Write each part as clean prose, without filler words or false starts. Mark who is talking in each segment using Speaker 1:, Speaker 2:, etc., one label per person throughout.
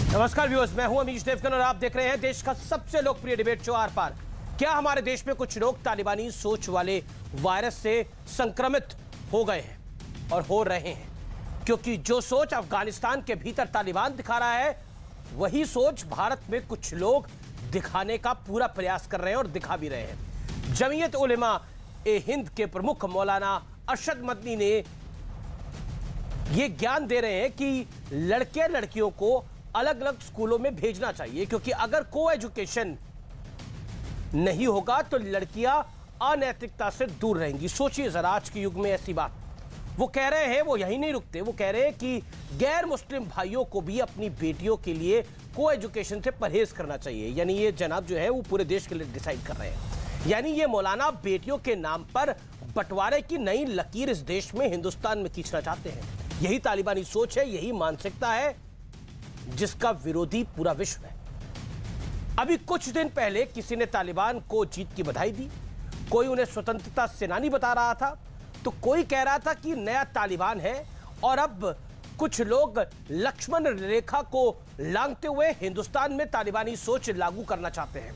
Speaker 1: नमस्कार व्यूअर्स, मैं हूं अमीश देवगन और आप देख रहे हैं देश का सबसे लोकप्रिय डिबेट शो आर पार। क्या हमारे देश में कुछ लोग तालिबानी सोच वाले वायरस से संक्रमित हो गए हैं और हो रहे हैं? क्योंकि जो सोच अफगानिस्तान के भीतर तालिबान दिखा रहा है, वही सोच भारत में कुछ लोग दिखाने का पूरा प्रयास कर रहे हैं और दिखा भी रहे हैं। जमीयत उलेमा ए हिंद के प्रमुख मौलाना अरशद मदनी ने ये ज्ञान दे रहे हैं कि लड़के लड़कियों को अलग अलग स्कूलों में भेजना चाहिए, क्योंकि अगर को एजुकेशन नहीं होगा तो लड़कियां अनैतिकता से दूर रहेंगी। सोचिए जरा, आज के युग में ऐसी बात वो कह रहे हैं। वो यही नहीं रुकते, वो कह रहे हैं कि गैर मुस्लिम भाइयों को भी अपनी बेटियों के लिए को एजुकेशन से परहेज करना चाहिए। यानी ये जनाब जो है वो पूरे देश के लिए डिसाइड कर रहे हैं। यानी ये मौलाना बेटियों के नाम पर बंटवारे की नई लकीर इस देश में, हिंदुस्तान में खींचना चाहते हैं। यही तालिबानी सोच है, यही मानसिकता है जिसका विरोधी पूरा विश्व है। अभी कुछ दिन पहले किसी ने तालिबान को जीत की बधाई दी, कोई उन्हें स्वतंत्रता सेनानी बता रहा था, तो कोई कह रहा था कि नया तालिबान है। और अब कुछ लोग लक्ष्मण रेखा को लांघते हुए हिंदुस्तान में तालिबानी सोच लागू करना चाहते हैं।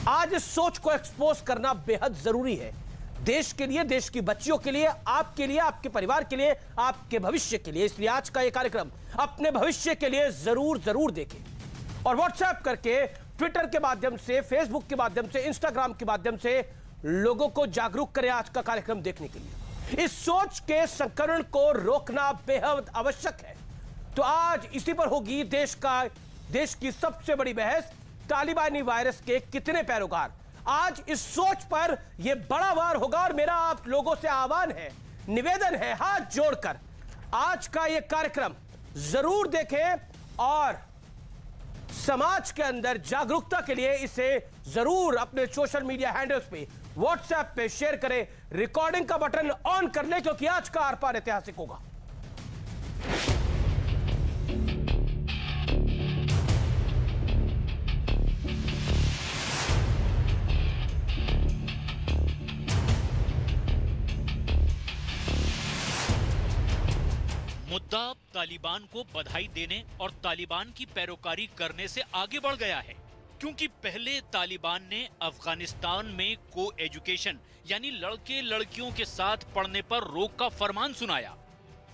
Speaker 1: आज इस सोच को एक्सपोज करना बेहद जरूरी है, देश के लिए, देश की बच्चियों के लिए, आपके परिवार के लिए, आपके भविष्य के लिए। इसलिए आज का ये कार्यक्रम अपने भविष्य के लिए जरूर देखें और व्हाट्सएप करके, ट्विटर के माध्यम से, फेसबुक के माध्यम से, इंस्टाग्राम के माध्यम से लोगों को जागरूक करें आज का कार्यक्रम देखने के लिए। इस सोच के संकरण को रोकना बेहद आवश्यक है। तो आज इसी पर होगी देश की सबसे बड़ी बहस, तालिबानी वायरस के कितने पैरोकार। आज इस सोच पर यह बड़ा वार होगा और मेरा आप लोगों से आह्वान है, निवेदन है, हाथ जोड़कर आज का यह कार्यक्रम जरूर देखें और समाज के अंदर जागरूकता के लिए इसे जरूर अपने सोशल मीडिया हैंडल्स पे, व्हाट्सएप पे शेयर करें, रिकॉर्डिंग का बटन ऑन कर लें, क्योंकि आज का आर पार ऐतिहासिक होगा।
Speaker 2: मुद्दा तालिबान को बधाई देने और तालिबान की पैरोकारी करने से आगे बढ़ गया है, क्योंकि पहले तालिबान ने अफगानिस्तान में को एजुकेशन यानी लड़के लड़कियों के साथ पढ़ने पर रोक का फरमान सुनाया,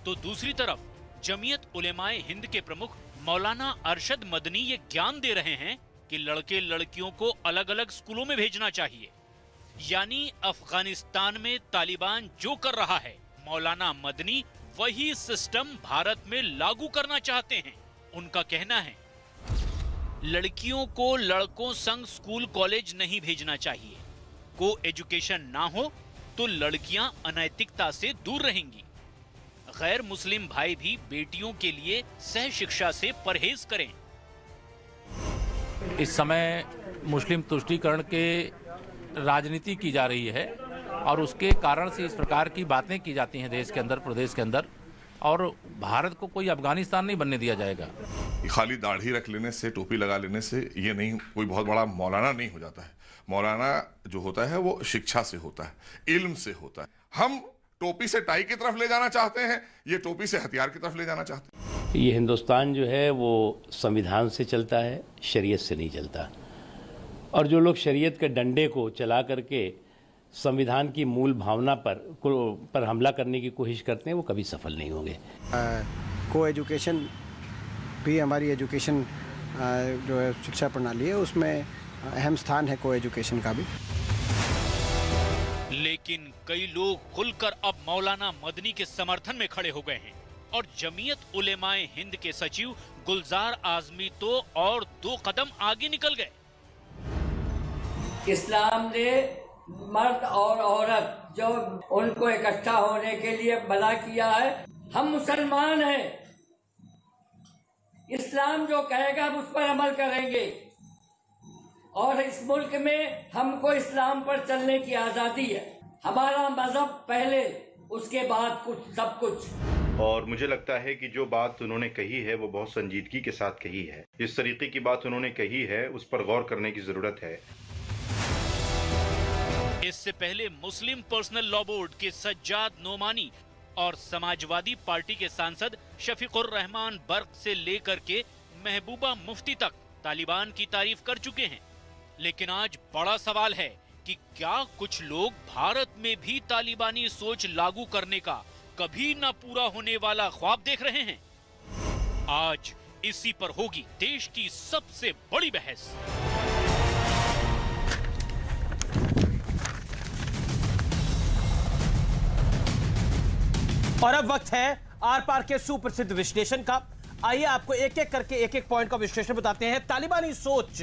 Speaker 2: तो दूसरी तरफ जमीयत उलेमाए हिंद के प्रमुख मौलाना अरशद मदनी ये ज्ञान दे रहे हैं कि लड़के लड़कियों को अलग अलग स्कूलों में भेजना चाहिए। यानी अफगानिस्तान में तालिबान जो कर रहा है, मौलाना मदनी वही सिस्टम भारत में लागू करना चाहते हैं। उनका कहना है, लड़कियों को लड़कों संग स्कूल कॉलेज नहीं भेजना चाहिए, को एजुकेशन ना हो तो लड़कियां अनैतिकता से दूर रहेंगी। गैर मुस्लिम भाई भी बेटियों के लिए सह शिक्षा से परहेज करें।
Speaker 3: इस समय मुस्लिम तुष्टीकरण के राजनीति की जा रही है और उसके कारण से इस प्रकार की बातें की जाती हैं देश के अंदर, प्रदेश के अंदर, और भारत को कोई अफगानिस्तान नहीं बनने दिया जाएगा।
Speaker 4: खाली दाढ़ी रख लेने से, टोपी लगा लेने से ये नहीं, कोई बहुत बड़ा मौलाना नहीं हो जाता है। मौलाना जो होता है वो शिक्षा से होता है, इल्म से होता है। हम टोपी से टाई की तरफ ले जाना चाहते हैं, ये टोपी से हथियार की तरफ ले जाना चाहते हैं।
Speaker 5: ये हिंदुस्तान जो है वो संविधान से चलता है, शरीयत से नहीं चलता। और जो लोग शरीयत के डंडे को चला करके संविधान की मूल भावना पर हमला करने की कोशिश करते हैं, वो कभी सफल नहीं होंगे।
Speaker 6: को एजुकेशन भी हमारी एजुकेशन जो है शिक्षा प्रणाली है, उसमें अहम स्थान है को एजुकेशन का भी।
Speaker 2: लेकिन कई लोग खुलकर अब मौलाना मदनी के समर्थन में खड़े हो गए हैं और जमीयत उलेमाए हिंद के सचिव गुलजार आजमी तो और 2 कदम आगे निकल गए।
Speaker 7: इस्लाम ने मर्द और औरत जो उनको इकट्ठा होने के लिए भला किया है। हम मुसलमान हैं, इस्लाम जो कहेगा हम उस पर अमल करेंगे और इस मुल्क में हमको इस्लाम पर चलने की आजादी है। हमारा मजहब पहले, उसके बाद कुछ सब कुछ।
Speaker 8: और मुझे लगता है कि जो बात उन्होंने कही है वो बहुत संजीदगी के साथ कही है। इस तरीके की बात उन्होंने कही है, उस पर गौर करने की जरूरत है।
Speaker 2: इससे पहले मुस्लिम पर्सनल लॉ बोर्ड के सज्जाद नोमानी और समाजवादी पार्टी के सांसद शफीकुर रहमान बर्क से लेकर के महबूबा मुफ्ती तक तालिबान की तारीफ कर चुके हैं। लेकिन आज बड़ा सवाल है कि क्या कुछ लोग भारत में भी तालिबानी सोच लागू करने का कभी न पूरा होने वाला ख्वाब देख रहे हैं? आज इसी पर होगी देश की सबसे बड़ी बहस।
Speaker 1: और अब वक्त है आर पार के सुप्रसिद्ध विश्लेषण का। आइए आपको एक एक करके एक एक पॉइंट का विश्लेषण बताते हैं। तालिबानी सोच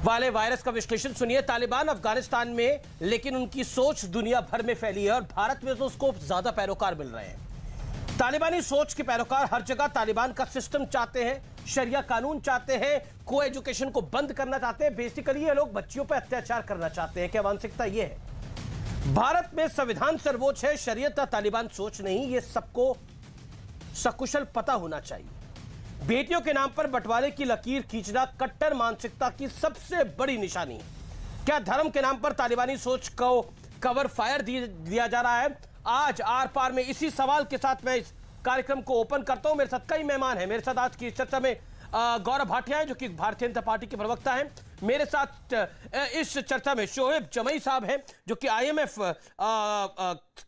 Speaker 1: वाले वायरस का विश्लेषण सुनिए। तालिबान अफगानिस्तान में, लेकिन उनकी सोच दुनिया भर में फैली है और भारत में तो उसको ज्यादा पैरोकार मिल रहे हैं। तालिबानी सोच के पैरोकार हर जगह तालिबान का सिस्टम चाहते हैं, शरिया कानून चाहते हैं, को एजुकेशन को बंद करना चाहते हैं। बेसिकली ये लोग बच्चियों पर अत्याचार करना चाहते हैं। क्या मानसिकता ये है? भारत में संविधान सर्वोच्च है, शरीयत का तालिबान सोच नहीं। ये सबको सकुशल पता होना चाहिए। बेटियों के नाम पर बंटवारे की लकीर खींचना कट्टर मानसिकता की सबसे बड़ी निशानी है। क्या धर्म के नाम पर तालिबानी सोच को कवर फायर दिया जा रहा है? आज आर पार में इसी सवाल के साथ मैं इस कार्यक्रम को ओपन करता हूं। मेरे साथ कई मेहमान हैं। मेरे साथ आज की चर्चा में गौरव भाटिया हैं, जो कि भारतीय जनता पार्टी के प्रवक्ता हैं। मेरे साथ इस चर्चा में शोएब जमई साहब हैं, जो कि IMF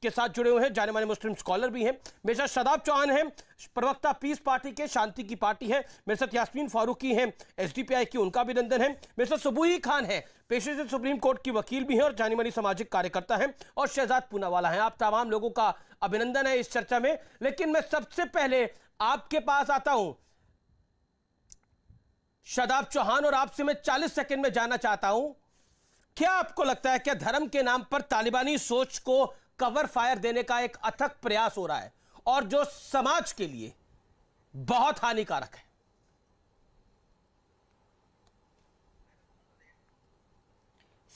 Speaker 1: के साथ जुड़े हुए हैं, जाने माने मुस्लिम स्कॉलर भी हैं। मेरे साथ शादाब चौहान हैं, प्रवक्ता पीस पार्टी के, शांति की पार्टी है। मेरे साथ यास्मीन फारूकी हैं, SDPI की, उनका अभिनंदन है। मेरे साथ सुबूही खान है, पेशे से सुप्रीम कोर्ट की वकील भी हैं और जानी मानी सामाजिक कार्यकर्ता हैं। और शहजाद पूनावाला हैं। आप तमाम लोगों का अभिनंदन है इस चर्चा में। लेकिन मैं सबसे पहले आपके पास आता हूं शादाब चौहान, और आपसे मैं 40 सेकंड में जानना चाहता हूं, क्या आपको लगता है क्या धर्म के नाम पर तालिबानी सोच को कवर फायर देने का एक अथक प्रयास हो रहा है, और जो समाज के लिए बहुत हानिकारक है?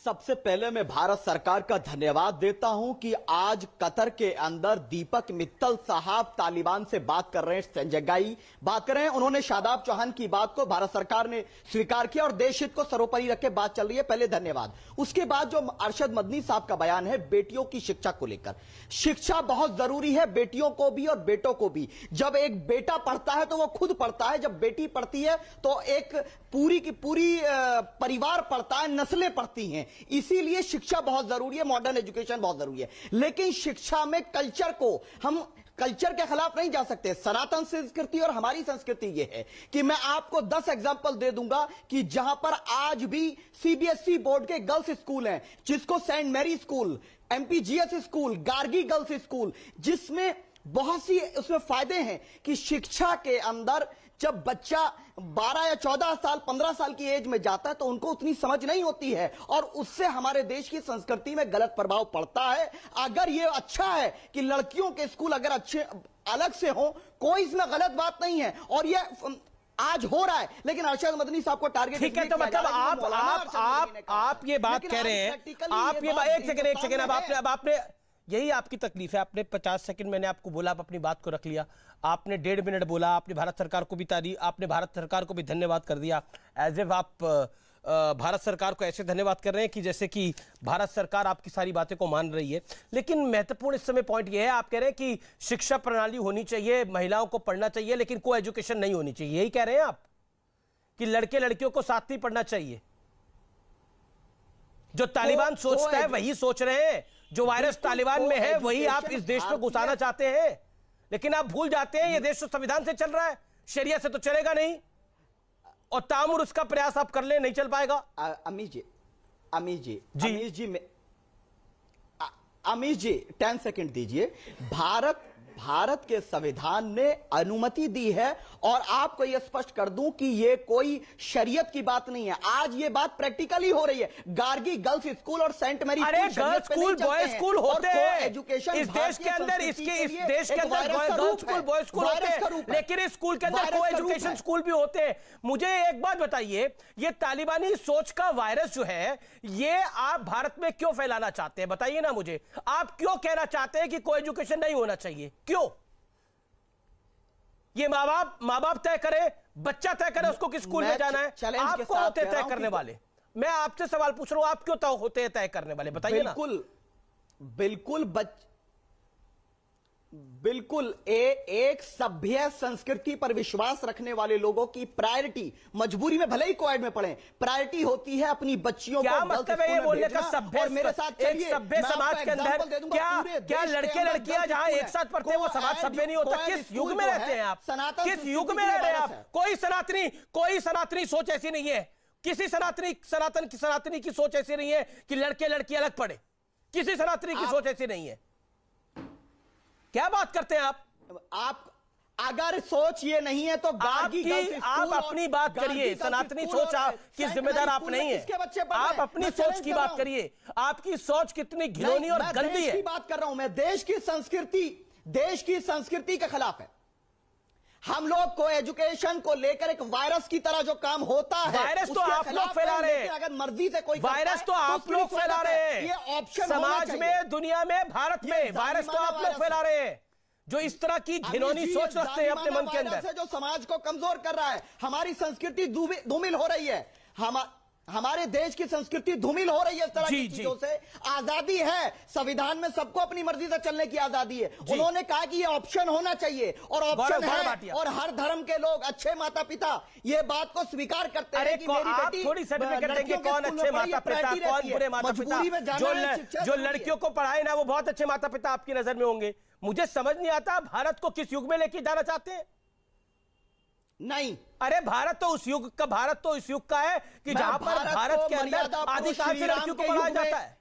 Speaker 9: सबसे पहले मैं भारत सरकार का धन्यवाद देता हूं कि आज कतर के अंदर दीपक मित्तल साहब तालिबान से बात कर रहे हैं, संजगाई बात कर रहे हैं। उन्होंने शादाब चौहान की बात को भारत सरकार ने स्वीकार किया और देश हित को सर्वोपरि रख के बात चल रही है, पहले धन्यवाद। उसके बाद जो अरशद मदनी साहब का बयान है बेटियों की शिक्षा को लेकर, शिक्षा बहुत जरूरी है, बेटियों को भी और बेटों को भी। जब एक बेटा पढ़ता है तो वो खुद पढ़ता है, जब बेटी पढ़ती है तो एक पूरी की पूरी परिवार पढ़ता है, नस्लें पढ़ती हैं। इसीलिए शिक्षा बहुत जरूरी है, मॉडर्न एजुकेशन बहुत जरूरी है। लेकिन शिक्षा में कल्चर को, हम कल्चर के खिलाफ नहीं जा सकते। सनातन संस्कृति और हमारी संस्कृति यह है कि मैं आपको 10 एग्जांपल दे दूंगा कि जहां पर आज भी CBSE बोर्ड के गर्ल्स स्कूल हैं, जिसको Saint Mary school, MPGS school, Gargi girls school, जिसमें बहुत सी उसमें फायदे हैं कि शिक्षा के अंदर जब बच्चा 12 या 14 साल 15 साल की एज में जाता है तो उनको उतनी समझ नहीं होती है और उससे हमारे देश की संस्कृति में गलत प्रभाव पड़ता है। अगर ये अच्छा है कि लड़कियों के स्कूल अगर अच्छे अलग से हो, कोई इसमें गलत बात नहीं है और ये आज हो रहा है। लेकिन अरशद मदनी साहब को टारगेट,
Speaker 1: ठीक है, तो मतलब आप ये बात कह रहे हैं, आप ये एक सेकंड अब आपने यही आपकी तकलीफ है। आपने 50 सेकंड मैंने आपको बोला, आप अपनी बात को रख लिया। आपने 1.5 मिनट बोला, आपने भारत सरकार को भी आपने भारत सरकार को भी धन्यवाद कर दिया। एज इफ आप भारत सरकार को ऐसे धन्यवाद कर रहे हैं कि जैसे कि भारत सरकार आपकी सारी बातें को मान रही है। लेकिन महत्वपूर्ण इस समय पॉइंट यह है, आप कह रहे हैं कि शिक्षा प्रणाली होनी चाहिए, महिलाओं को पढ़ना चाहिए, लेकिन को एजुकेशन नहीं होनी चाहिए। यही कह रहे हैं आप कि लड़के लड़कियों को साथ नहीं पढ़ना चाहिए? जो तालिबान सोचता है वही सोच रहे हैं, जो वायरस तालिबान में है वही आप इस देश में घुसाना चाहते हैं। लेकिन आप भूल जाते हैं ये देश तो संविधान से चल रहा है, शरिया से तो चलेगा नहीं, और तामुर उसका प्रयास आप कर ले, नहीं चल पाएगा।
Speaker 9: अमीश जी 10 सेकंड दीजिए। भारत के संविधान ने अनुमति दी है और आपको यह स्पष्ट कर दूं कि यह कोई शरीयत की बात नहीं है। आज ये बात प्रैक्टिकली हो रही है। गार्गी गर्ल्स स्कूल और Saint Mary
Speaker 1: girls school, boys school होते हैं एजुकेशन इस देश के अंदर, इस देश के अंदर गर्ल्स स्कूल, बॉयज स्कूल होते हैं, लेकिन इस स्कूल के अंदर को एजुकेशन स्कूल भी होते हैं। मुझे एक बात बताइए, ये तालिबानी सोच का वायरस जो है ये आप भारत में क्यों फैलाना चाहते हैं? बताइए ना मुझे, आप क्यों कहना चाहते हैं कि को एजुकेशन नहीं होना चाहिए? क्यों? ये माँ बाप तय करे, बच्चा तय करे उसको किस स्कूल में जाना है। आप कौन होते हैं तय करने वाले? मैं आपसे सवाल पूछ रहा हूं, आप क्यों होते हैं तय करने वाले? बताइए ना।
Speaker 9: बिल्कुल बिल्कुल एक सभ्य संस्कृति पर विश्वास रखने वाले लोगों की प्रायोरिटी, मजबूरी में भले ही कोएड में पढ़े, प्रायोरिटी होती है अपनी बच्चियों
Speaker 1: क्या
Speaker 9: को
Speaker 1: मतलब है ये बोलने का सभ्य?
Speaker 9: और मेरे साथ
Speaker 1: एक सभ्य समाज के अंदर क्या लड़के लड़कियां जहां एक साथ पढ़ते हैं वो समाज सभ्य नहीं होता? किस युग में रहते हैं आप? किस युग में रह रहे हैं आप? कोई सनातनी सोच ऐसी नहीं है, किसी सनातनी की सोच ऐसी नहीं है कि लड़के लड़की अलग पढ़े, किसी सनातनी की सोच ऐसी नहीं है। क्या बात करते हैं आप?
Speaker 9: अगर सोच ये नहीं है तो
Speaker 1: आप अपनी बात करिए। सनातनी सोच की जिम्मेदार आप नहीं है, आप अपनी सोच की बात करिए। आपकी सोच कितनी घिनौनी और गंदी है।
Speaker 9: बात कर रहा हूं मैं, देश की संस्कृति के खिलाफ है। हम लोग को एजुकेशन को लेकर एक वायरस की तरह जो काम होता है,
Speaker 1: वायरस तो आप लोग फैला रहे हैं।
Speaker 9: अगर मर्जी से कोई
Speaker 1: वायरस तो आप लोग फैला रहे हैं।
Speaker 9: ये ऑप्शन
Speaker 1: समाज में, दुनिया में, भारत में वायरस तो आप लोग फैला रहे हैं, जो इस तरह की घिनौनी सोच रखते हैं अपने मन के अंदर,
Speaker 9: जो समाज को कमजोर कर रहा है। हमारी संस्कृति धूमिल हो रही है, हमारे देश की संस्कृति धूमिल हो रही है इस तरह की चीजों से। आजादी है, संविधान में सबको अपनी मर्जी से चलने की आजादी है। उन्होंने कहा कि ये ऑप्शन होना चाहिए, और ऑप्शन है, और हर धर्म के लोग, अच्छे माता पिता ये बात को स्वीकार करते हैं कि मेरी बेटी
Speaker 1: थोड़ी सर्टिफिकेट देंगे कौन अच्छे माता पिता, कौन बुरे माता पिता। जो लड़कियों को पढ़ाए ना वो बहुत अच्छे माता पिता आपकी नजर में होंगे। मुझे समझ नहीं आता भारत को किस युग में लेके जाना चाहते हैं?
Speaker 9: नहीं,
Speaker 1: अरे भारत तो उस युग का है कि जहां पर भारत के अंदर आदिकाल से लड़कियों को पढ़ाया जाता है।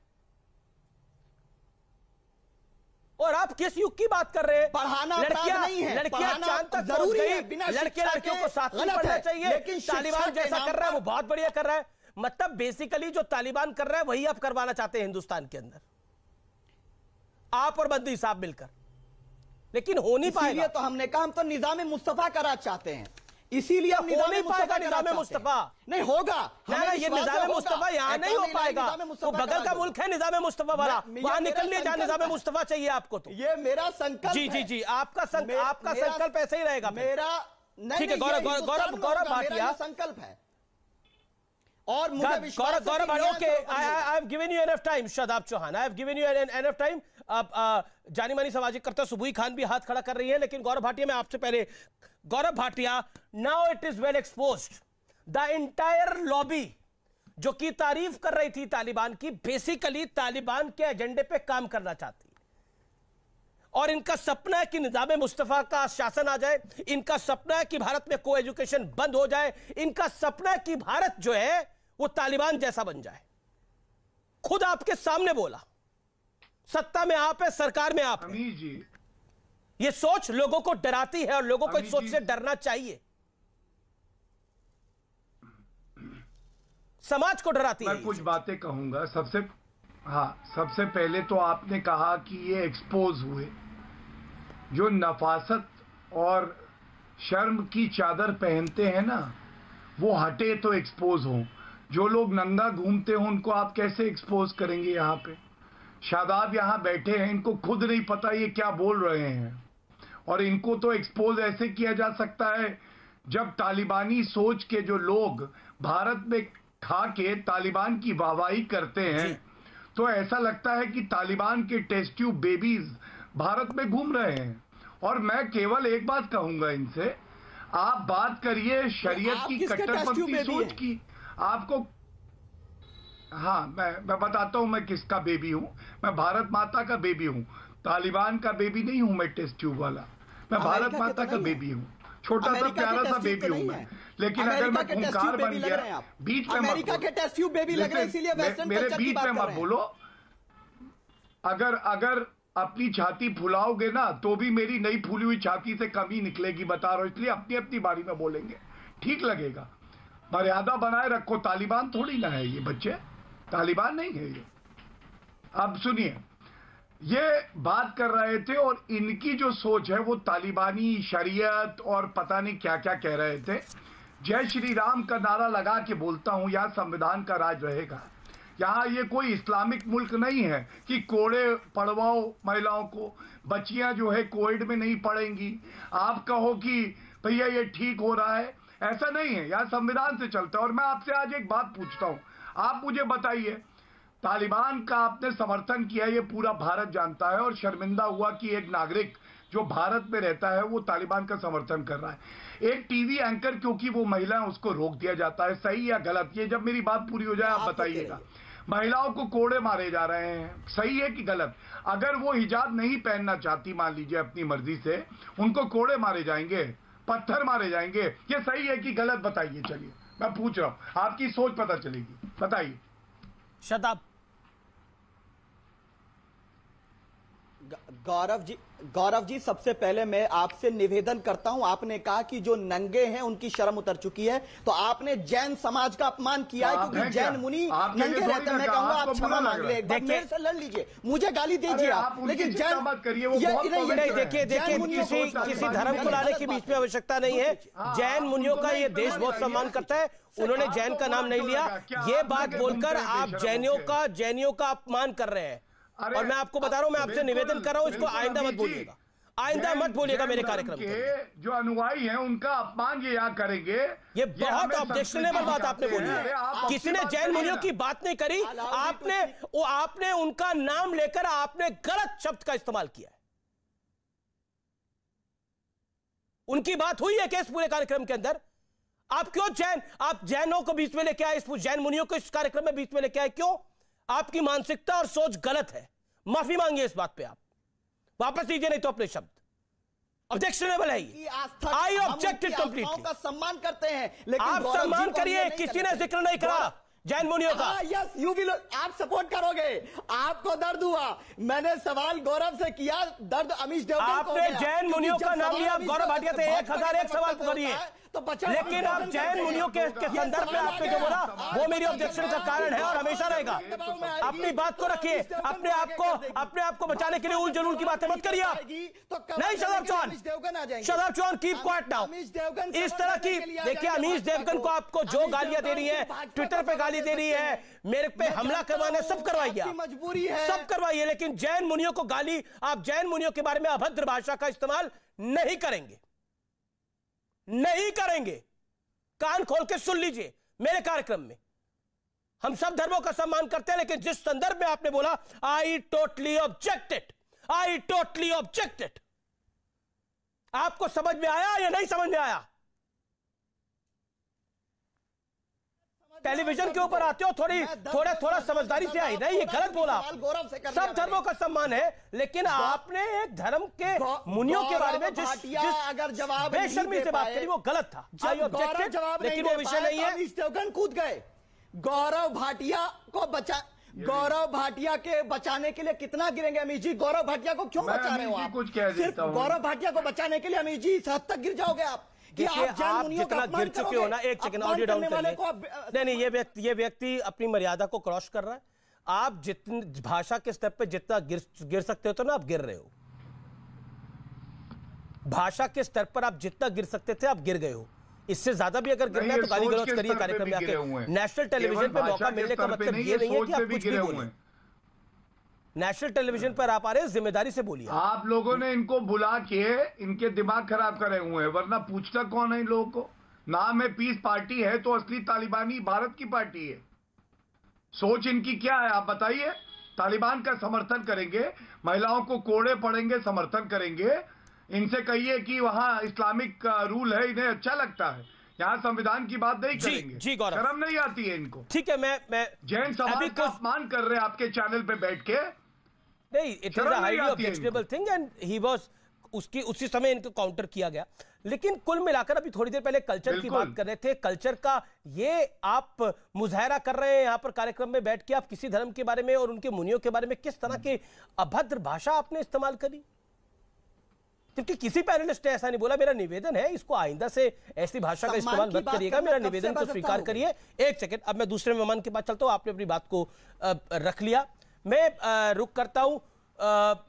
Speaker 1: और आप किस युग की बात कर रहे हैं?
Speaker 9: पढ़ाना नहीं है,
Speaker 1: लड़कियां चांद तक जरूरी है, लड़कियों को साथ में पढ़ना चाहिए। तालिबान जैसा कर रहा है वो बहुत बढ़िया कर रहा है। मतलब बेसिकली जो तालिबान कर रहा है वही आप करवाना चाहते हैं हिंदुस्तान के अंदर, आप और बंदी साहब मिलकर, लेकिन हो नहीं पाएगा।
Speaker 9: इसीलिए तो हमने कहा हम तो निजाम मुस्तफा का राज चाहते हैं, इसीलिए हम
Speaker 1: हो नहीं पाएगा निजाम मुस्तफा।
Speaker 9: नहीं होगा,
Speaker 1: ये निजाम मुस्तफा यहाँ नहीं हो पाएगा। वो बगल का मुल्क है निजाम मुस्तफा वाला, वहां निकलने जहां निजाम मुस्तफा चाहिए आपको। तो
Speaker 9: ये मेरा संकल्प
Speaker 1: जी आपका संकल्प ऐसे ही रहेगा
Speaker 9: मेरा।
Speaker 1: ठीक है, गौरव भाटिया
Speaker 9: संकल्प है, और
Speaker 1: Gaurav Bhatia, I have given you enough time. Shadab Chauhan, I have given you enough time. अब जानी मानी सामाजिक कर्ता सुबुई खान भी हाथ खड़ा कर रही है, लेकिन गौरव भाटिया, मैं आपसे पहले, Gaurav Bhatia, now it is well exposed, the entire lobby जो की तारीफ कर रही थी तालिबान की, बेसिकली तालिबान के एजेंडे पे काम करना चाहती, और इनका सपना है कि निजाम मुस्तफा का शासन आ जाए, इनका सपना है कि भारत में को एजुकेशन बंद हो जाए, इनका सपना है कि भारत जो है वो तालिबान जैसा बन जाए। खुद आपके सामने बोला, सत्ता में आप है, सरकार में आप है।
Speaker 10: जी,
Speaker 1: ये सोच लोगों को डराती है और लोगों को इस सोच से डरना चाहिए। समाज को डराती है।
Speaker 10: मैं कुछ बातें कहूंगा। सबसे पहले तो आपने कहा कि ये एक्सपोज हुए, जो नफासत और शर्म की चादर पहनते हैं ना, वो हटे तो एक्सपोज हो। जो लोग नंगा घूमते हो उनको आप कैसे एक्सपोज करेंगे? यहाँ पे शादाब यहाँ बैठे हैं, इनको खुद नहीं पता ये क्या बोल रहे हैं, और इनको तो एक्सपोज ऐसे किया जा सकता है जब तालिबानी सोच के जो लोग भारत में खा के तालिबान की वाहवाही करते हैं, तो ऐसा लगता है कि तालिबान के टेस्ट ट्यूब बेबीज भारत में घूम रहे हैं। और मैं केवल एक बात कहूंगा इनसे, आप बात करिए शरीयत की कट्टरपंथी सोच की। आपको हाँ, मैं बताता हूं मैं किसका बेबी हूं। मैं भारत माता का बेबी हूं, तालिबान का बेबी नहीं हूं मैं टेस्ट ट्यूब वाला। मैं भारत माता का बेबी हूं, छोटा सा प्यारा सा बेबी हूं मैं। लेकिन अगर मैं खूंखार बन गया, बीच में
Speaker 9: अमेरिका के टेस्ट ट्यूब बेबी लग रहे हैं, इसीलिए वेस्टर्न
Speaker 10: मेरे बीच में मत बोलो। अगर अपनी छाती फुलाओगे ना तो भी मेरी नई फूली हुई छाती से कमी निकलेगी, बता रहा हूं। इसलिए अपनी अपनी बारी में बोलेंगे, ठीक लगेगा। मर्यादा बनाए रखो। तालिबान थोड़ी ना है ये बच्चे, तालिबान नहीं है ये। अब सुनिए, ये बात कर रहे थे और इनकी जो सोच है वो तालिबानी शरीयत और पता नहीं क्या क्या कह रहे थे। जय श्री राम का नारा लगा के बोलता हूं, यहां संविधान का राज रहेगा। यहाँ ये कोई इस्लामिक मुल्क नहीं है कि कोड़े पढ़वाओ महिलाओं को, बच्चियां जो है कोविड में नहीं पढ़ेंगी। आप कहो कि भैया ये ठीक हो रहा है, ऐसा नहीं है। यहाँ संविधान से चलता है। और मैं आपसे आज एक बात पूछता हूं, आप मुझे बताइए, तालिबान का आपने समर्थन किया, ये पूरा भारत जानता है, और शर्मिंदा हुआ कि एक नागरिक जो भारत में रहता है वो तालिबान का समर्थन कर रहा है। एक टीवी एंकर क्योंकि वो महिला है उसको रोक दिया जाता है, सही या गलत? ये जब मेरी बात पूरी हो जाए आप बताइएगा। महिलाओं को कोड़े मारे जा रहे हैं, सही है कि गलत? अगर वो हिजाब नहीं पहनना चाहती मान लीजिए अपनी मर्जी से, उनको कोड़े मारे जाएंगे, पत्थर मारे जाएंगे, ये सही है कि गलत? बताइए। चलिए मैं पूछ रहा हूं, आपकी सोच पता चलेगी, बताइए।
Speaker 1: शताब।
Speaker 9: गौरव जी सबसे पहले मैं आपसे निवेदन करता हूं, आपने कहा कि जो नंगे हैं उनकी शर्म उतर चुकी है, तो आपने जैन समाज का अपमान किया है क्योंकि जैन मुनि नंगे रहते हैं। मैं कहूंगा आप क्षमा मांग ले, एक बार मेरे से लड़ लीजिए, मुझे गाली दीजिए आप, लेकिन जैन मत करिए।
Speaker 1: देखिए किसी धर्म को लाने की बीच में आवश्यकता नहीं है। जैन मुनियों का ये देश बहुत सम्मान करता है, उन्होंने जैन का नाम नहीं लिया। ये बात बोलकर आप जैनियों का अपमान कर रहे हैं। और मैं आपको बता रहा हूं, मैं आपसे निवेदन कर रहा हूं, इसको आइंदा मत बोलिएगा, आइंदा मत बोलिएगा मेरे कार्यक्रम के।
Speaker 10: जो अनुयायी हैं उनका अपमान ये यहाँ करेंगे,
Speaker 1: ये बहुत ऑब्जेक्शनेबल बात आपने बोली है। किसी ने जैन मुनियों की बात नहीं करी, आपने उनका नाम लेकर आपने गलत शब्द का इस्तेमाल किया है। उनकी बात हुई है कि इस पूरे कार्यक्रम के अंदर आप क्यों आप जैनों को बीच में लेके आए, इस जैन मुनियों को इस कार्यक्रम में बीच में लेके आए? क्यों? आपकी मानसिकता और सोच गलत है, माफी मांगिए इस बात पे, आप वापस लीजिए नहीं तो अपने शब्द। ऑब्जेक्शनेबल है ये, आई ऑब्जेक्टेड कंप्लीटली।
Speaker 9: का सम्मान करते हैं, लेकिन
Speaker 1: आप सम्मान करिए, किसी ने जिक्र नहीं करा जैन मुनियों का।
Speaker 9: यस यू विल, आप सपोर्ट करोगे, आपको दर्द हुआ। मैंने सवाल गौरव से किया, दर्द अमीश देवगन को
Speaker 1: आपने जैन मुनियों का नाम लिया, गौरव भाटिया से 1001 सवाल करिए, लेकिन आप जैन मुनियों के संदर्भ में आपने जो बोला वो मेरी ऑब्जेक्शन का कारण है और हमेशा रहेगा। अपनी बात को रखिए, अपने आप को बचाने के लिए उल जलूल की बातें मत करिए आप। नहीं Shadab Chauhan keep quiet now. इस तरह की देखिए, अमीश देवगन को आपको जो गालियां दे रही है, ट्विटर पे गाली दे रही है, मेरे पे हमला करवाने, सब करवाइए,
Speaker 9: मजबूरी है,
Speaker 1: सब करवाइए, लेकिन जैन मुनियों को गाली, आप जैन मुनियों के बारे में अभद्र भाषा का इस्तेमाल नहीं करेंगे, नहीं करेंगे। कान खोल के सुन लीजिए, मेरे कार्यक्रम में हम सब धर्मों का सम्मान करते हैं, लेकिन जिस संदर्भ में आपने बोला, I totally objected, I totally objected. आपको समझ में आया या नहीं समझ में आया? टेलीविजन के ऊपर आते हो, थोड़ा समझदारी से आई। नहीं, ये गलत बोला। सब धर्मों का सम्मान है, लेकिन आपने एक धर्म के मुनियों के बारे में जिस बेशर्मी से बात करी वो गलत था। लेकिन वो विषय नहीं है।
Speaker 9: अमीश देवगन कूद गए, गौरव भाटिया के बचाने के लिए कितना गिरेंगे अमीश जी? गौरव भाटिया को क्यों बचा रहे हो आप?
Speaker 10: कुछ कह देता हूं,
Speaker 9: गौरव भाटिया को बचाने के लिए अमीश जी इस हद तक गिर जाओगे आप?
Speaker 1: आप जितना गिर चुके हो ना, एक सेकंड ऑडियो डाउन करिए। नहीं, ये व्यक्ति अपनी मर्यादा को क्रॉस कर रहा है। आप जितनी भाषा के स्तर पे जितना गिर सकते हो तो ना, आप गिर रहे हो। भाषा के स्तर पर आप जितना गिर सकते थे आप गिर गए हो। इससे ज्यादा भी अगर गिरना है तो गाली गलौज करिए कार्यक्रम में आके। नेशनल टेलीविजन पे मौका मिलने का मतलब ये नहीं है कि आप कुछ भी बोलिए। नेशनल टेलीविजन पर आप आ रहे हैं, जिम्मेदारी से बोलिए।
Speaker 10: आप लोगों ने इनको बुला के इनके दिमाग खराब करे हुए हैं, वरना पूछता कौन है इन लोगों को? नाम है पीस पार्टी, है तो असली तालिबानी भारत की पार्टी है। सोच इनकी क्या है आप बताइए? तालिबान का समर्थन करेंगे, महिलाओं को कोड़े पड़ेंगे, समर्थन करेंगे। इनसे कहिए कि वहां इस्लामिक रूल है, इन्हें अच्छा लगता है। यहाँ संविधान की बात नहीं करेंगे।
Speaker 1: जी गौरव,
Speaker 10: शर्म नहीं आती है इनको?
Speaker 1: ठीक है, मैं
Speaker 10: जैन समाज का अपमान कर रहे हैं आपके चैनल पे बैठ के।
Speaker 1: नहीं, it is a highly objectionable thing and he was, उसी समय इनको काउंटर किया गया। लेकिन कुल मिलाकर अभी थोड़ी देर पहले कल्चर की बात कर रहे थे, कल्चर का ये आप मुजाहरा कर रहे हैं यहाँ पर कार्यक्रम में बैठ के। आप किसी धर्म के बारे में और उनके मुनियों के बारे में किस तरह की अभद्र भाषा आपने इस्तेमाल करी? क्योंकि किसी पैनलिस्ट ने ऐसा नहीं बोला। मेरा निवेदन है, इसको आइंदा से ऐसी भाषा का इस्तेमाल मत करिएगा। मेरा निवेदन को स्वीकार करिए। एक सेकंड, अब मैं दूसरे मेहमान के पास चलता हूं। आपने अपनी बात को रख लिया, मैं रुक करता हूं।